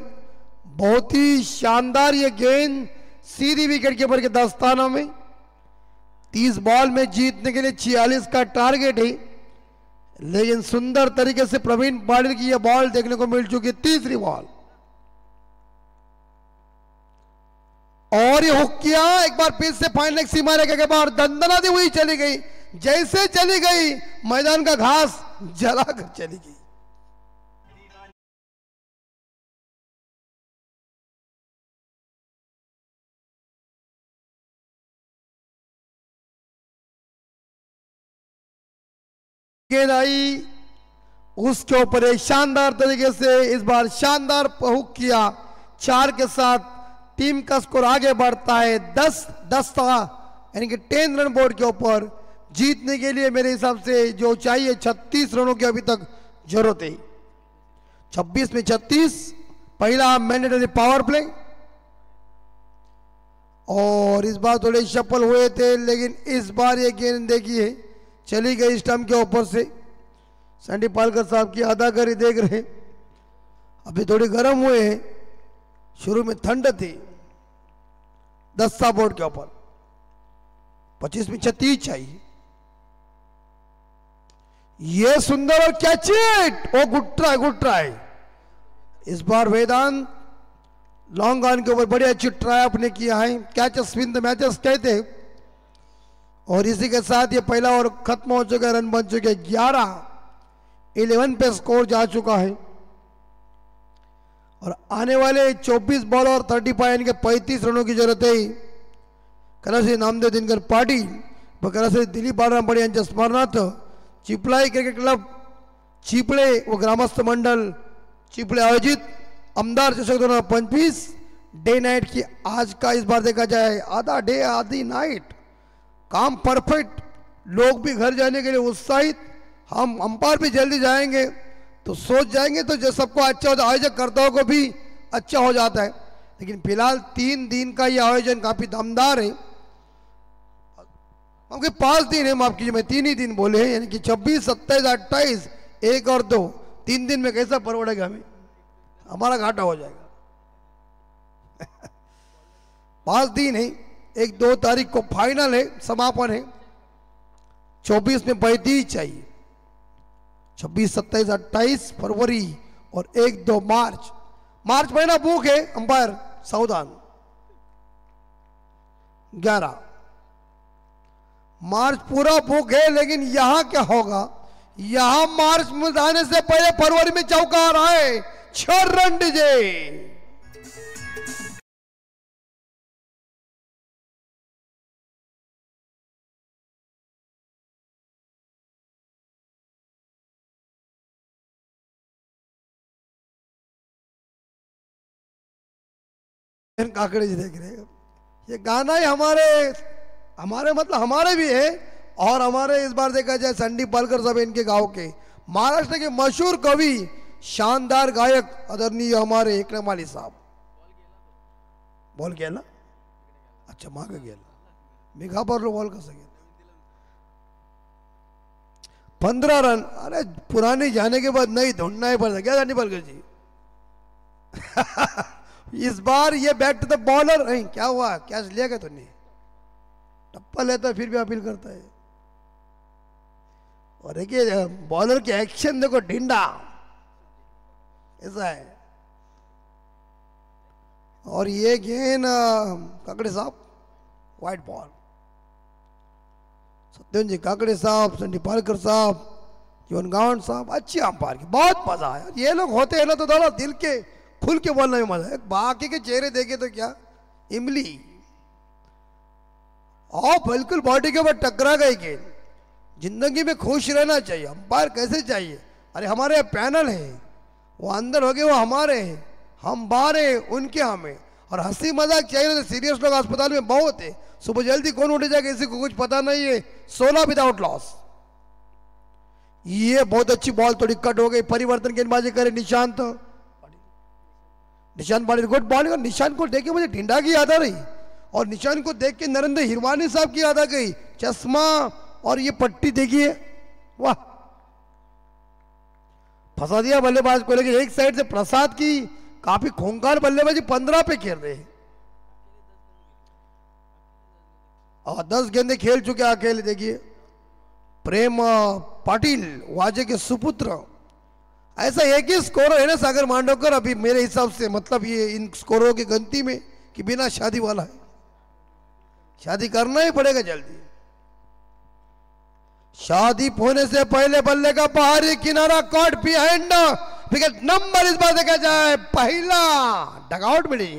बहुत ही शानदार ये गेंद सीधी विकेट कीपर के दस्तानों में। 30 बॉल में जीतने के लिए 46 का टारगेट है, लेकिन सुंदर तरीके से प्रवीण पाटिल की यह बॉल देखने को मिल चुकी है। तीसरी बॉल और ये हुक किया एक बार फिर से फाइनल सीमा रेखा के बाहर दंदनाती हुई चली गई। जैसे चली गई मैदान का घास जलाकर चली गई। गेंद आई उसके ऊपर एक शानदार तरीके से इस बार शानदार हुक किया। 4 के साथ टीम का स्कोर आगे बढ़ता है 10 यानी कि 10 रन बोर्ड के ऊपर। जीतने के लिए मेरे हिसाब से जो चाहिए 36 रनों की अभी तक जरूरत है। 26 में 36, पहला मैंडेटरी पावर प्ले। और इस बार थोड़े शफल हुए थे, लेकिन इस बार ये गेंद देखिए चली गई स्टंप के ऊपर से। सैंडी पालकर साहब की अदाकारी देख रहे, अभी थोड़ी गर्म हुए हैं, शुरू में ठंड थी। 10 बोर्ड के ऊपर 25 में 36 चाहिए। ये सुंदर और catch it, oh good try. इस बार वेदांत लॉन्ग ऑन के ऊपर बड़ी अच्छी ट्राई आपने किया है। कैच विन द मैचेस कहते हैं। और इसी के साथ ये पहला ओवर खत्म हो चुका है, रन बन चुके 11 पे स्कोर जा चुका है। और आने वाले 24 बॉल और 35 यानी कि 35 रनों की जरूरत है। कलर से नामदेव दिनकर पाटिल वगैरह से दिलीप बाळराम यांच्या स्मरणार्थ चिपळाई क्रिकेट क्लब चिपळे व ग्रामस्थ मंडल चिपळे आयोजित आमदार चषक 2025 डे नाइट की आज का इस बार देखा जाए आधा डे आधी नाइट, काम परफेक्ट, लोग भी घर जाने के लिए उत्साहित, हम अंपायर भी जल्दी जाएंगे तो सोच जाएंगे तो जो सबको अच्छा होता है, आयोजक कर्ताओं को भी अच्छा हो जाता है। लेकिन फिलहाल 3 दिन का ये आयोजन काफी दमदार है। हमके 5 दिन है, माफ कीजिए मैं 3 ही दिन बोले हैं, यानी कि 26, 27, 28, 1 और 2, 3 दिन में कैसा परवड़ेगा हमें, हमारा घाटा हो जाएगा। 5 दिन है, 1-2 तारीख को फाइनल है, समापन है, 24 में 35 चाहिए, 26, 27, 28 फरवरी और 1-2 मार्च महीना बुक है अंपायर सावधान। 11 मार्च पूरा बुक है, लेकिन यहां क्या होगा, यहां मार्च में आने से पहले फरवरी में चौका रहा है, 6 रन डीजे। काकड़े जी देख रहे हैं, ये गाना ही हमारे मतलब हमारे भी है, और हमारे इस बार देखा जाए संदीप पालकर साहब इनके गांव के, महाराष्ट्र के मशहूर कवि, शानदार गायक आदरणीय हमारे एकनाथ माली साहब। बॉल गेला, अच्छा मागे गेला, मी घाबरलो बॉल कसा गेला। 15 रन, अरे पुराने जाने के बाद नहीं ढूंढना ही पड़ता क्या संदीप पालकर जी। इस बार ये बैक टू द बॉलर नहीं, क्या हुआ, कैच लिया क्या तूने, टप्पा लेता फिर भी अपील करता है। और देखिए बॉलर के एक्शन देखो, ढिंडा ऐसा है। और ये गेंद काकड़े साहब वाइट बॉल, सत्यन जी काकड़े साहब, संदीप पालकर साहब, जीवन गावंड साहब, अच्छी अंपायर की, बहुत मजा आया। ये लोग होते हैं ना तो थोड़ा दिल के खुल के बोलने में मजा है, बाकी के चेहरे देखे तो क्या इमली, और बिल्कुल बॉडी के ऊपर टकरा गई गेंद। जिंदगी में खुश रहना चाहिए, अंपायर कैसे चाहिए, अरे हमारे पैनल है, वो अंदर हो गए वो हमारे हैं, हम बाहर हैं उनके हमें, और हंसी मजाक चाहिए तो सीरियस लोग अस्पताल में बहुत है, सुबह जल्दी कौन उठ जाएगा किसी को कुछ पता नहीं है। 16 विदाउट लॉस, ये बहुत अच्छी बॉल थोड़ी कट हो गई, परिवर्तन गेंदबाजी करे निशांत, निशान पाटिल गुड बॉलिंग। और निशान को देख के मुझे ढिंडा की याद आ रही, और निशान को देख के नरेंद्र हिरवानी साहब की याद आ गई, चश्मा और ये पट्टी देखिए, वाह फंसा दिया बल्लेबाज को। लेकिन एक साइड से प्रसाद की काफी खूंखार बल्लेबाजी 15 पे खेल रहे हैं, और 10 गेंदे खेल चुके अकेले। देखिए प्रेम पाटिल वाजे के सुपुत्र, ऐसा एक ही स्कोर है ना सागर मांडवकर अभी मेरे हिसाब से, मतलब ये इन स्कोरों की गिनती में कि बिना शादी वाला है, शादी करना ही पड़ेगा जल्दी। शादी होने से पहले बल्ले का बाहरी किनारा कॉट बिहाइंड विकेट नंबर इस बार देखा जाए पहला डगआउट मिली।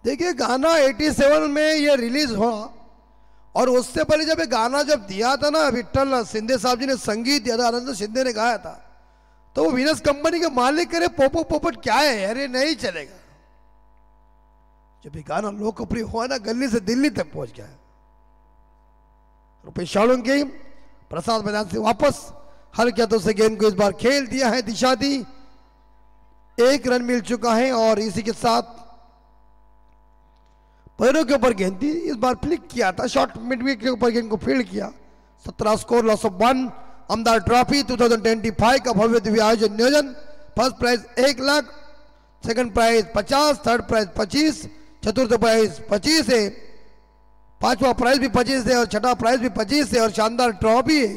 देखिए गाना 87 में ये रिलीज हुआ, और उससे पहले जब ये गाना जब दिया था ना, विट्ठल शिंदे साहब जी ने संगीत दिया था, आनंद शिंदे ने गाया था, तो वो वीनस कंपनी के मालिक करे पोपो पोपट क्या है, अरे नहीं चलेगा। जब ये गाना लोकप्रिय हुआ ना, गली से दिल्ली तक पहुंच गया। रुपेश साळुंके प्रसाद मैदान से वापस हल किया तो उसे गेंद को इस बार खेल दिया है, दिशा दी, 1 रन मिल चुका है, और इसी के साथ पैरों के ऊपर गेंद थी, इस बार फ्लिक किया था, शॉर्ट मिड विकेट के ऊपर गेंद को फील्ड किया। 17 स्कोर, लॉस ऑफ 1। आमदार ट्रॉफी 2025 का भव्य दिव्य आयोजन नियोजन, first prize 1 lakh, second prize 50, third prize 25, चतुर्थ प्राइज 25 है। 5वां प्राइज भी 25 है और छठा प्राइज भी 25 है और शानदार ट्रॉफी है।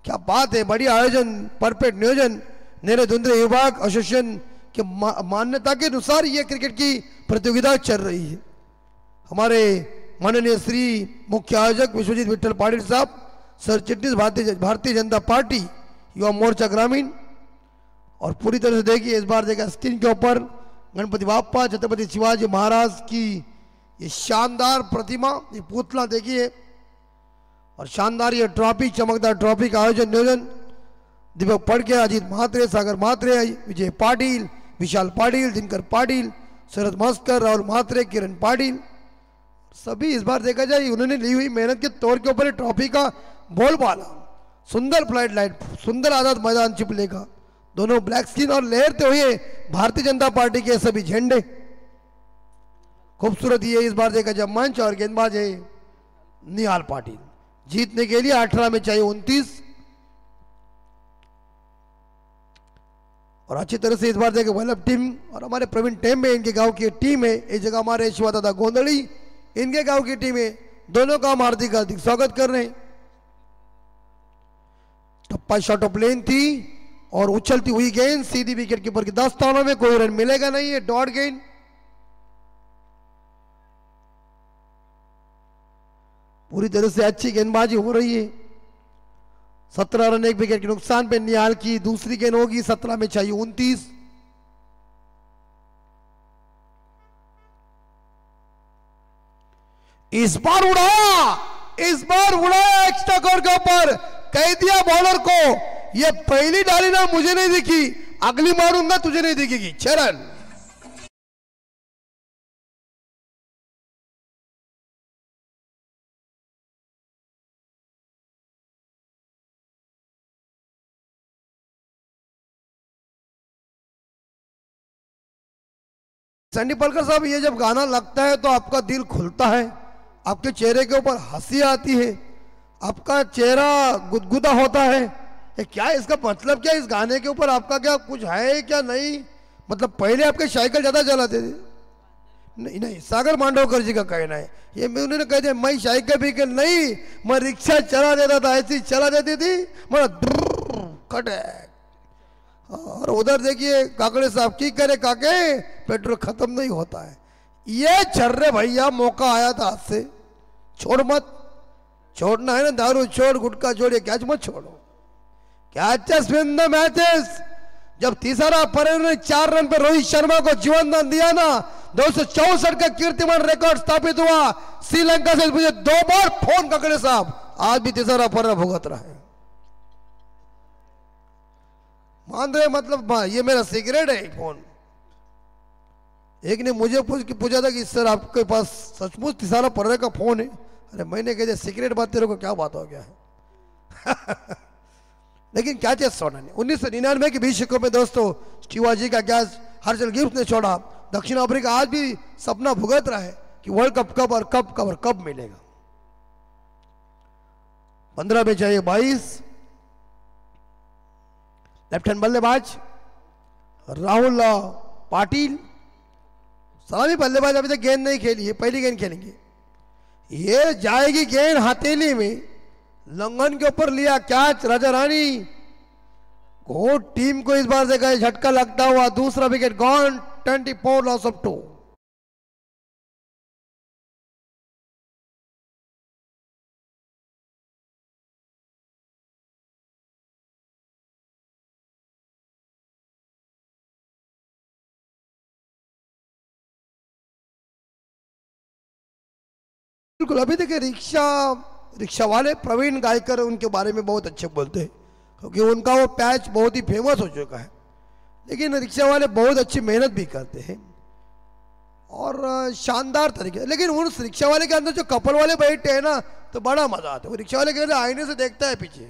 क्या बात है, बढ़िया आयोजन, परफेक्ट नियोजन। नेरे धुंधले विभाग एसोसिएशन के मान्यता के अनुसार ये क्रिकेट की प्रतियोगिता चल रही है। हमारे माननीय श्री मुख्य आयोजक विश्वजीत विठल पाटिल साहब, सर चिटनीस भारतीय जनता पार्टी युवा मोर्चा ग्रामीण, और पूरी तरह से देखिए इस बार देखा स्क्रीन के ऊपर गणपति बाप्पा छत्रपति शिवाजी महाराज की ये शानदार प्रतिमा, ये पुतला देखिए, और शानदार ये ट्रॉफी, चमकदार ट्रॉफी का आयोजन नियोजन दीपक पड़के, अजीत महात्रे, सागर महात्रे, विजय पाटिल, विशाल पाटिल, दिनकर पाटिल, शरद मस्कर, राहुल महात्रे, किरण पाटिल, सभी इस बार देखा जाए उन्होंने ली हुई मेहनत के तौर के ऊपर ट्रॉफी का बोलबाला, सुंदर फ्लाइट लाइट, सुंदर आजाद मैदान चिपले का, दोनों ब्लैक स्किन और लहरते हुए भारतीय जनता पार्टी के सभी झंडे, खूबसूरत ये इस बार देखा जब मंच, और गेंदबाज है निहाल पाटिल। जीतने के लिए 18 में चाहिए 29, और अच्छी तरह से इस बार देखे वल्लभ टीम और हमारे प्रवीण टेम्बे, इनके गांव की टीम है। इस जगह हमारे शिवा दादा गोंदड़ी, इनके गांव की टीम है। दोनों का हम हार्दिक हार्दिक स्वागत कर रहे हैं। टप्पा शॉट ऑफ लेन थी और उछलती हुई गेंद सीधी विकेट कीपर के 10 स्थानों में, कोई रन मिलेगा नहीं है, डॉट गेंद। पूरी तरह से अच्छी गेंदबाजी हो रही है। 17 रन 1 विकेट के नुकसान पे निहाल की दूसरी गेंद होगी। 17 में चाहिए 29। इस बार उड़ाया एक्स्ट्रा कवर के ऊपर, कह दिया बॉलर को ये पहली डाली ना मुझे नहीं दिखी, अगली मारूंगा तुझे नहीं दिखेगी। 6 रन। सैंडी पलकर साहब, ये जब गाना लगता है तो आपका दिल खुलता है, आपके चेहरे के ऊपर हंसी आती है, आपका चेहरा गुदगुदा होता है। ये क्या, इसका मतलब क्या, इस गाने के ऊपर आपका क्या कुछ है क्या नहीं? मतलब पहले आपके साइकिल ज्यादा चलाते थे? नहीं नहीं, सागर मांडवकर जी का कहना है ये, मैं उन्होंने कह दिया मैं साइकिल भी नहीं, मैं रिक्शा चला देता था, ऐसी चला देती थी मैं कटे। और उधर देखिए काकड़े साहब की करे, काके पेट्रोल खत्म नहीं होता है। ये छर्रे भैया, मौका आया था हाथ से, छोड़ मत, छोड़ना है ना, दारू छोड़, गुटखा छोड़, ये कैच मत छोड़ो। Catches win the matches. जब तीसरा परेड ने 4 रन पे रोहित शर्मा को जीवन दान दिया ना, 264 का कीर्तिमान रिकॉर्ड स्थापित हुआ। श्रीलंका से मुझे 2 बार फोन काकड़े साहब, आज भी तीसरा परेड भुगत रहा है। मान रहे मतलब ये मेरा सिगरेट है फोन। एक ने मुझे पूछा था कि सर आपके पास सचमुच तीसरा पर्रे का फोन है? अरे मैंने कह दिया सिगरेट बात तेरे को क्या बात हो गया है। लेकिन क्या चीज छोड़ा नहीं। 1999 के विश्व में दोस्तों शिवाजी का गैस हर्षल गिफ्ट ने छोड़ा। दक्षिण अफ्रीका आज भी सपना भुगत रहा है कि वर्ल्ड कप कब और कब मिलेगा। 15 में चाहिए 22। लेफ्ट हैंड बल्लेबाज राहुल पाटिल, सलामी बल्लेबाज, अभी तक गेंद नहीं खेली है, पहली गेंद खेलेंगे। ये जाएगी गेंद हथेली में, लंघन के ऊपर लिया कैच। राजा रानी घोट टीम को इस बार देखा झटका लगता हुआ, दूसरा विकेट गॉन। 24 loss of 2। बिल्कुल, अभी देखिए रिक्शा वाले प्रवीण गायकर उनके बारे में बहुत अच्छे बोलते हैं, क्योंकि उनका वो पैच बहुत ही फेमस हो चुका है। लेकिन रिक्शा वाले बहुत अच्छी मेहनत भी करते हैं और शानदार तरीके। लेकिन उस रिक्शा वाले के अंदर जो कपल वाले बैठे हैं ना, तो बड़ा मजा आता है। वो रिक्शा वाले के अंदर आईने से देखता है पीछे।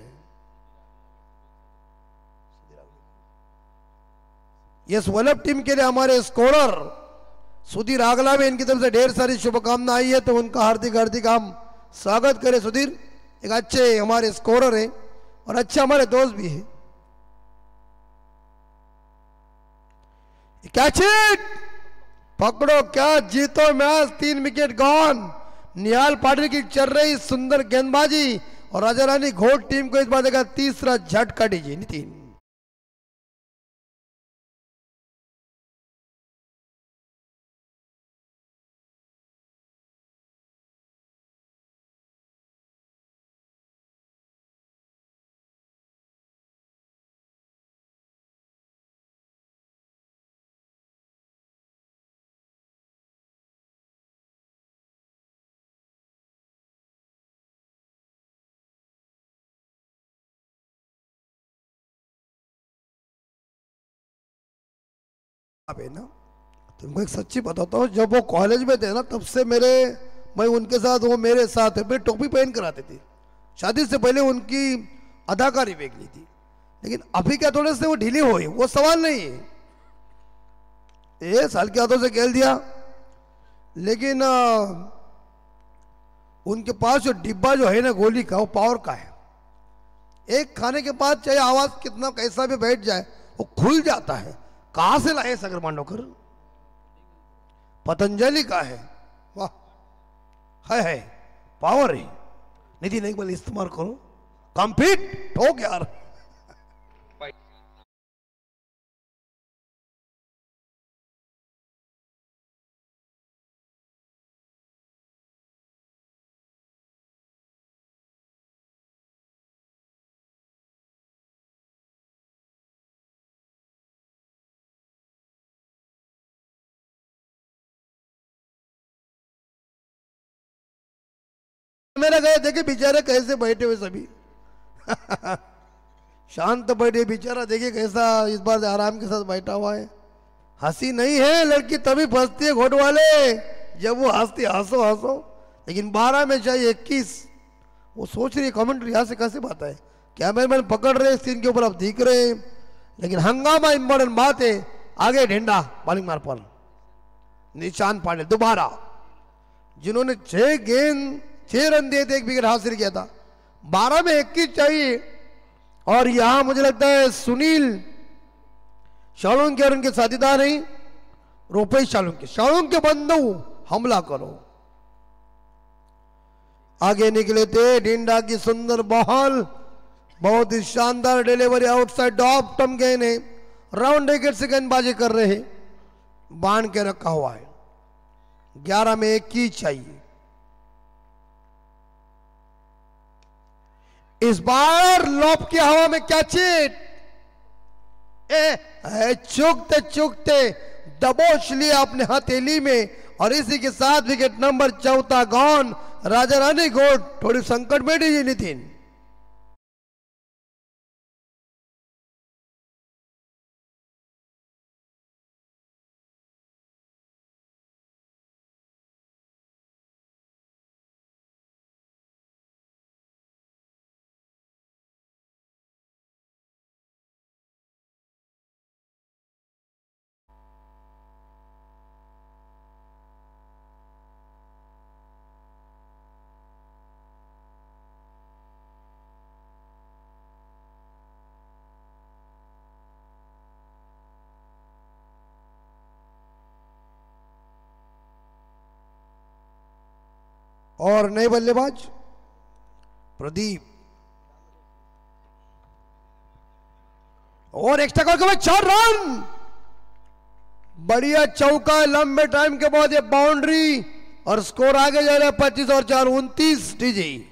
यस, वल्लभ टीम के लिए हमारे स्कोरर सुधीर आगला में इनकी तरफ से ढेर सारी शुभकामना आई है, तो उनका हार्दिक हार्दिक हम स्वागत करें। सुधीर एक अच्छे हमारे स्कोरर हैं और अच्छे हमारे दोस्त भी हैं। कैच इट, पकड़ो क्या, जीतो match. 3 wicket gone. Nihal Patil की चल रही सुंदर गेंदबाजी और राजा रानी घोट टीम को इस बार देगा तीसरा झटका दीजिए नितिन। है ना, तुमको एक सच्ची बताता हूँ, जब वो कॉलेज में थे ना तब से मैं उनके साथ, वो मेरे साथ है, मेरे टोपी पहन कर आते थे। शादी से पहले उनकी अदाकारी देख ली थी, लेकिन अभी क्या थोड़े से वो ढीली हुई, वो सवाल नहीं है। ये साल के हाथों से खेल दिया, लेकिन उनके पास जो डिब्बा जो है ना गोली का, वो पावर का है। एक खाने के बाद चाहे आवाज कितना कैसा भी बैठ जाए वो खुल जाता है। कहां से लाए सागर मांडवकर? पतंजलि का है। वाह, है पावर है। नितिन एक बार इस्तेमाल करो, कंप्लीट ठोक यार। मेरा गए देखे बेचारे कैसे बैठे हुए सभी शांत बैठे बेचारा, देखिए कैसा इस बार आराम के साथ बैठा हुआ है। हंसी नहीं है लड़की तभी फंसती है घोट वाले, जब वो हंसती हंसो हंसो, लेकिन 12 में चाहिए 21। वो सोच रही है कमेंट्री यहाँ से कैसे बात है, कैमरामैन पकड़ रहे स्क्रीन के ऊपर, आप दिख रहे हैं, लेकिन हंगामा इंपॉर्टेंट बात है। आगे ढेंडा बॉलिंग मार पर निशान पांडे दोबारा, जिन्होंने 6 रन दिए थे, 1 विकेट हासिल किया था। 12 में 21 चाहिए, और यहां मुझे लगता है सुनील शालुंके और उनके साथीदार नहीं, रूपेश शालुंके बंधु हमला करो। आगे निकले थे, डिंडा की सुंदर बॉल, बहुत ही शानदार डिलीवरी, आउटसाइड ऑफ टम गेंद है, राउंड विकेट से गेंदबाजी कर रहे हैं, बांध के रखा हुआ है। 11 में 21 चाहिए। इस बार लॉप की हवा में कैच हिट, चुकते चुकते दबोच लिया अपने हथेली में, और इसी के साथ wicket number 4 gone. Raja Rani घोट थोड़ी संकट में डी नितिन। और नए बल्लेबाज प्रदीप, और एक्स्ट्रा कॉल के बाद 4 रन, बढ़िया चौका, लंबे टाइम के बाद ये बाउंड्री, और स्कोर आगे जा रहा है 25 और 4 29 डीजी।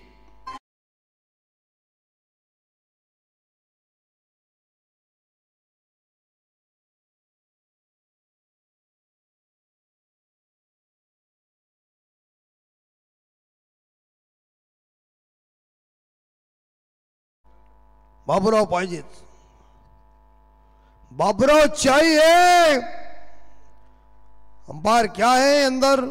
बाबूराव पाहिजे, बाबूराव चाहिए। अंपायर क्या है अंदर?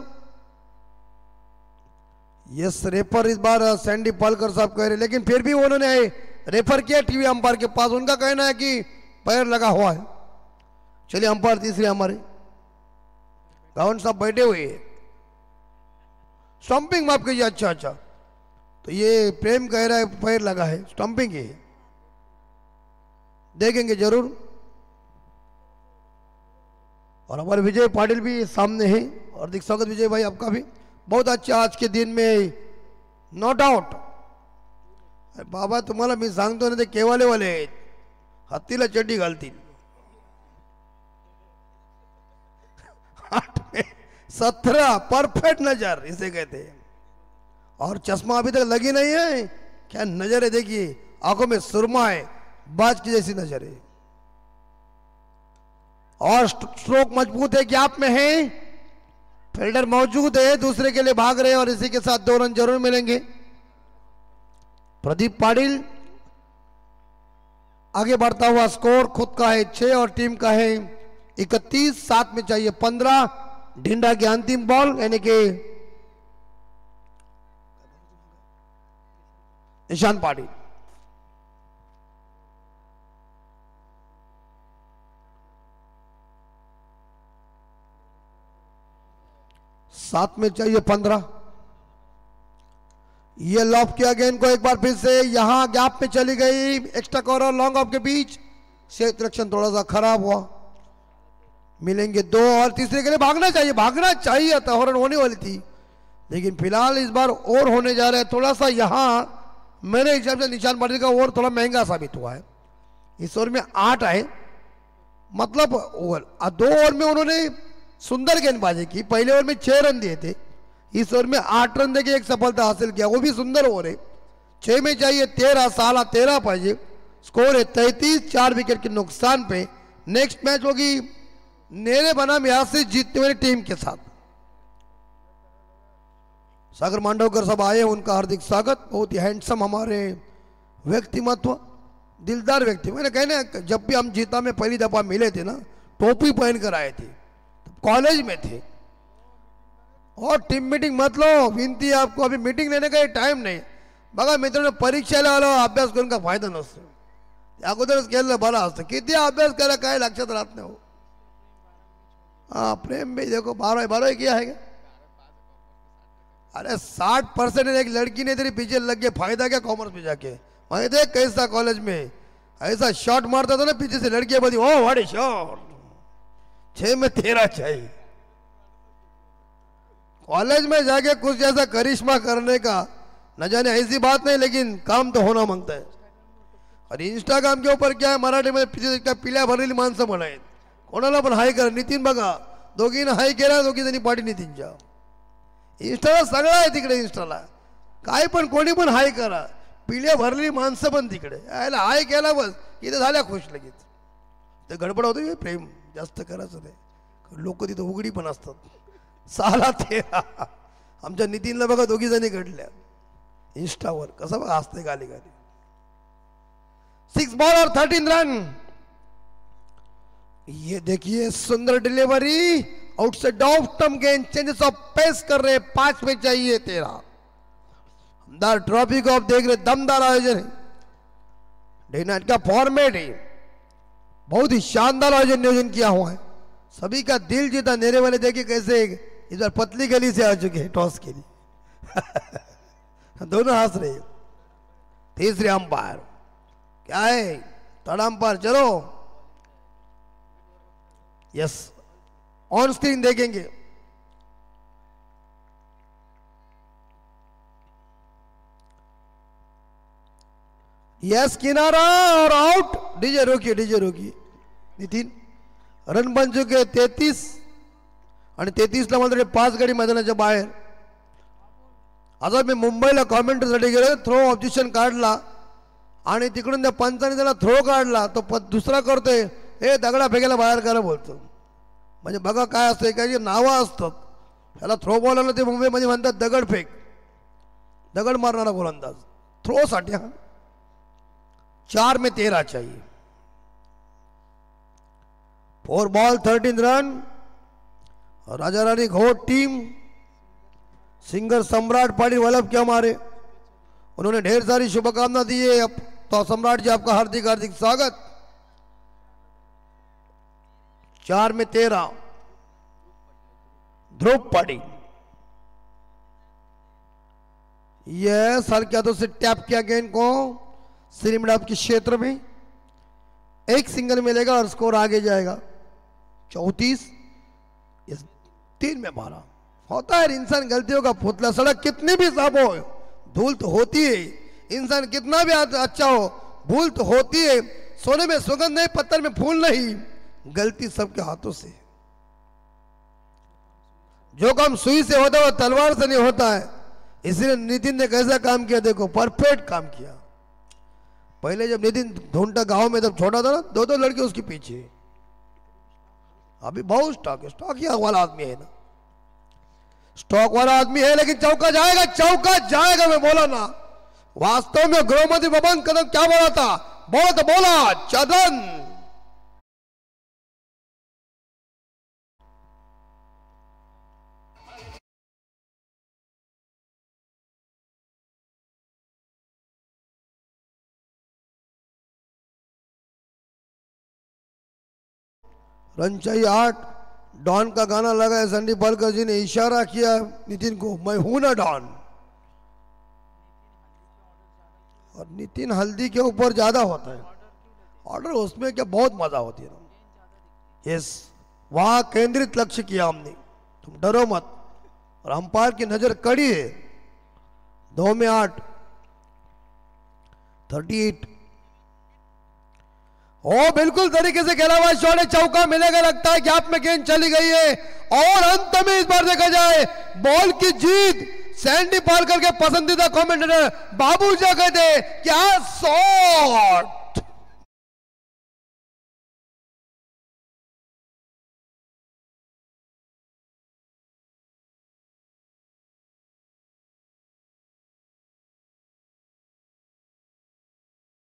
यस रेफर इस बार सैंडी पालकर साहब कह रहे, लेकिन फिर भी उन्होंने रेफर किया टीवी अंपायर के पास, उनका कहना है कि पैर लगा हुआ है। चलिए अंपायर तीसरे हमारे गावन साहब बैठे हुए, स्टंपिंग माफ कीजिए। अच्छा अच्छा, तो ये प्रेम कह रहा है पैर लगा है, स्टंपिंग है, देखेंगे जरूर। और हमारे विजय पाटिल भी सामने हैं, और स्वागत विजय भाई आपका भी। बहुत अच्छा आज के दिन में, नो डाउट. बाबा तुम्हाला मी सांगतो ना, ते केवालेवाले आहेत, हत्तीला चड्डी घालतील. 8 में 17 परफेक्ट नजर इसे कहते हैं. और चश्मा अभी तक लगी नहीं है, क्या नजर है, देखिए आंखों में सुरमा है, बाज की जैसी नजर है. और स्ट्रोक मजबूत है, गैप में है, फील्डर मौजूद है, दूसरे के लिए भाग रहे हैं और इसी के साथ 2 रन जरूर मिलेंगे. प्रदीप पाटिल आगे बढ़ता हुआ, स्कोर खुद का है 6 और टीम का है 31. 7 में चाहिए 15. ढिंडा की अंतिम बॉल, यानी कि ईशान पाटिल. सात में चाहिए 15. ये लॉफ किया गेंद को एक बार फिर से, यहां गैप में चली गई, एक्स्ट्रा कॉर्नर लॉन्ग ऑफ के बीच, क्षेत्ररक्षण थोड़ा सा खराब हुआ. मिलेंगे 2 और तीसरे के लिए भागना चाहिए था, रन होने वाली थी, लेकिन फिलहाल इस बार और होने जा रहा है. थोड़ा सा यहां मेरे हिसाब से निशान पाटिल का ओवर थोड़ा महंगा साबित हुआ है. इस ओवर में 8 आए, मतलब ओवर 2 ओवर में उन्होंने सुंदर गेंदबाजी की. पहले ओवर में 6 रन दिए थे, इस ओवर में 8 रन देके एक सफलता हासिल किया, वो भी सुंदर ओवर है. 6 में चाहिए 13, 13 पाहिजे. स्कोर है 33, 4 विकेट के नुकसान पे. नेक्स्ट मैच होगी नेरे बनाम यहां से जीतने वाली टीम के साथ. सागर मांडवकर सब आए, उनका हार्दिक स्वागत. बहुत ही हैंडसम हमारे व्यक्तिमत्व, दिलदार व्यक्ति. मैंने कहना, जब भी हम जीता में पहली दफा मिले थे ना, टोपी पहन कर आए थे, कॉलेज में थे. और टीम मीटिंग मत लो, विनती है आपको, अभी मीटिंग लेने का टाइम नाही. बघा मित्रांनो, परीक्षेला आलो, अभ्यास करून का फायदा नसतो. अगोदरच केलं बरं असतं. किती अभ्यास करा, काय लक्षात राहत नाही. हो हाँ, प्रेम भी देखो 12 किया है क्या? अरे 60% एक लड़की ने तेरी पीछे लग के फायदा क्या कॉमर्स में जाके. मैं देख कैसा कॉलेज में ऐसा शॉट मारता था ना पीछे से, लड़कियां बोली ओ व्हाट ए शॉट. 6 में 13 चाहिए. कॉलेज में जाके कुछ जैसा करिश्मा करने का न जाने, ऐसी बात नहीं, लेकिन काम तो होना मांगता है. और इंस्टाग्राम के ऊपर क्या है, मराठी में पीछे पिल्या भरलेली माणसं म्हणायत, कोणाला पण हाय करा. नितीन बघा, दोघीनं हाय केला, दोघी जणी पाठी नितीनच्या. इंस्टाला सगळं आहे तिकडे. इंस्टाला काय पण कोणी पण हाय करा, पिल्या भरलेली माणसं पण तिकडे. यायला हाय केला बस, इथे झाल्या खुश लगेच. ते गडबड होते, प्रेम जास्त करायचं नाही, लोक तिथं उघडी पण असतात. 6 13 आमच्या नितीनला बघा, दोघी जणी घडल्या इंस्टावर, कसं बघा हसते गाली गाली. 6 बॉल और 13 रन. ये देखिए सुंदर डिलीवरी, आउटसाइड ऑफ टर्म गेंद, चेंजेस ऑफ पेस कर रहे. 5 में चाहिए 13. दमदार ट्रॉफी को आप देख रहे, दमदार आयोजन है. डे नाइट का फॉर्मेट है, बहुत ही शानदार आयोजन किया हुआ है. सभी का दिल जीता. नेरे वाले देखिए कैसे इस बार पतली गली से आ चुके हैं टॉस के लिए. दोनों हंस रहे. तीसरे अंपायर क्या है, थर्ड अंपायर. चलो यस, ऑन स्क्रीन देखेंगे. यस, किनारा और आउट. डीजे रोकिए. नितीन, रन बन चुके 33 आणि 33ला मात्र 5 गडी मैदानाच्या बाहेर. आता मी मुंबईला कॉमेंट्रीसाठी गेलो, थ्रो ऑब्जेक्शन काढला आणि तिकडून त्या पंचाने त्याला थ्रो काढला. तो दुसरा करतोय, हे दगडा फेकायला बाहेर करा बोलतो. म्हणजे बघा काय असतं, काही नावं असतात. त्याला थ्रो बॉल आला, ते मुंबईमध्ये म्हणतात दगडफेक, दगड मारणारा गोलंदाज. थ्रोसाठी हा. 4 में 13 चाहिए. 4 बॉल 13 रन. राजा रानी घोट टीम, सिंगर सम्राट पाटिल वल्लभ के हमारे, उन्होंने ढेर सारी शुभकामना दी है. तो सम्राट जी आपका हार्दिक हार्दिक स्वागत. 4 में 13 ध्रुव पाटिल. यह सर क्या तो से टैप किया गेंद को सिरिमडाप के क्षेत्र में. एक सिंगल मिलेगा और स्कोर आगे जाएगा. 34, 3 में 12. होता है इंसान गलतियों का पुतला। सड़क कितनी भी साफ हो, धूल तो होती है। इंसान कितना भी अच्छा हो, भूल तो होती है। सोने में सुगंध नहीं, पत्थर में फूल नहीं, गलती सबके हाथों से। जो काम सुई से होता है वो तलवार से नहीं होता है। इसलिए नितिन ने कैसा काम किया देखो, परफेक्ट काम किया। पहले जब नितिन ढूंढता गांव में, तब छोटा था ना, 2-2 लड़के उसके पीछे। अभी बहुत स्टॉक है, स्टॉक ही वाला आदमी है ना, स्टॉक वाला आदमी है। लेकिन चौका जाएगा, चौका जाएगा, मैं बोला ना। वास्तव में गृहमंत्री बबन कदम क्या बोला था? बोला चदन। रन चाहिए 8। डॉन का गाना लगा है, संदीप पालकर जी ने इशारा किया नितिन को, मैं हूं ना डॉन। और नितिन हल्दी के ऊपर ज्यादा होता है ऑर्डर, उसमें क्या बहुत मजा होती है ना। यस, वहां केंद्रित लक्ष्य किया हमने, तुम डरो मत। और अंपायर की नजर कड़ी है। 2 में 8, 38। ओ बिल्कुल तरीके से खेला हुआ शॉट है, चौका मिलेगा। लगता है गैप में गेंद चली गई है। और अंत में इस बार देखा जाए बॉल की जीत सैंडी पालकर के पसंदीदा कमेंटेटर बाबू जी कहते क्या शॉट।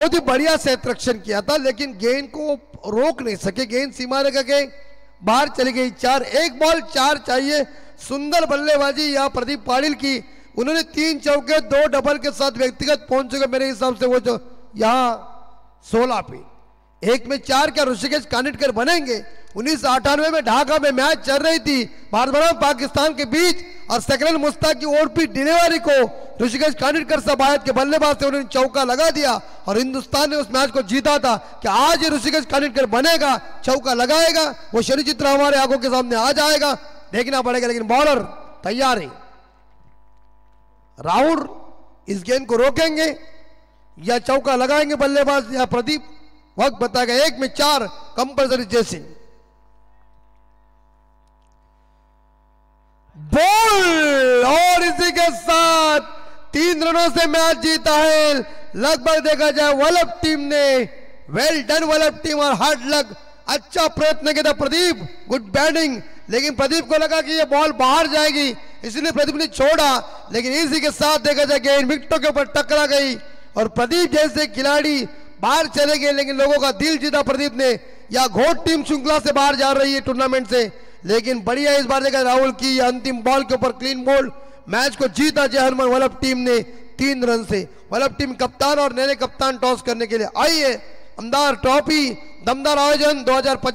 बहुत ही बढ़िया क्षेत्ररक्षण किया था, लेकिन गेंद को रोक नहीं सके। गेंद सीमा रेखा के बाहर चली गई। 4, 1 बॉल 4 चाहिए। सुंदर बल्लेबाजी यहाँ प्रदीप पाटिल की। उन्होंने 3 चौके 2 डबल के साथ व्यक्तिगत पहुंचेगा मेरे हिसाब से। वो जो यहाँ 16 पे 1 में 4 क्या ऋषिकेश कानिटकर बनेंगे। 1998 में ढाका में मैच चल रही थी भारत बनाम पाकिस्तान के बीच, और सेकंड मुश्ताक की ओरपी डिलीवरी को ऋषिकेश कानिटकर साहब आयत के बल्लेबाज से उन्होंने चौका लगा दिया और हिंदुस्तान ने उस मैच को जीता था। कि आज ये ऋषिकेश कानिटकर बनेगा, चौका लगाएगा, वो शनि चित्र हमारे आंखों के सामने आ जाएगा, देखना पड़ेगा। लेकिन बॉलर तैयार है। राहुल इस गेंद को रोकेंगे या चौका लगाएंगे बल्लेबाज या प्रदीप, वक्त बताएगा। 1 में 4 कंपल्सरी चेसिंग बॉल, और इसी के साथ 3 रनों से मैच जीता है। लगभग देखा जाए वल्लभ टीम ने, वेल डन वल्लभ टीम, और हार्ड लक, अच्छा प्रयत्न किया था प्रदीप, गुड बैटिंग। लेकिन प्रदीप को लगा कि ये बॉल बाहर जाएगी, इसलिए प्रदीप ने छोड़ा। लेकिन इसी के साथ देखा जाए गेंद विकेटों के ऊपर टकरा गई और प्रदीप जैसे खिलाड़ी बाहर चले गए। लेकिन लोगों का दिल जीता प्रदीप ने। या घोट टीम श्रृंखला से बाहर जा रही है टूर्नामेंट से, लेकिन बढ़िया इस बार देखा राहुल की अंतिम बॉल के ऊपर क्लीन बॉल, मैच को जीता जय हनुमान वल्लभ टीम ने 3 रन से। वल्लभ टीम कप्तान और नए कप्तान टॉस करने के लिए आई है। दमदार ट्रॉफी, दमदार आयोजन 2025।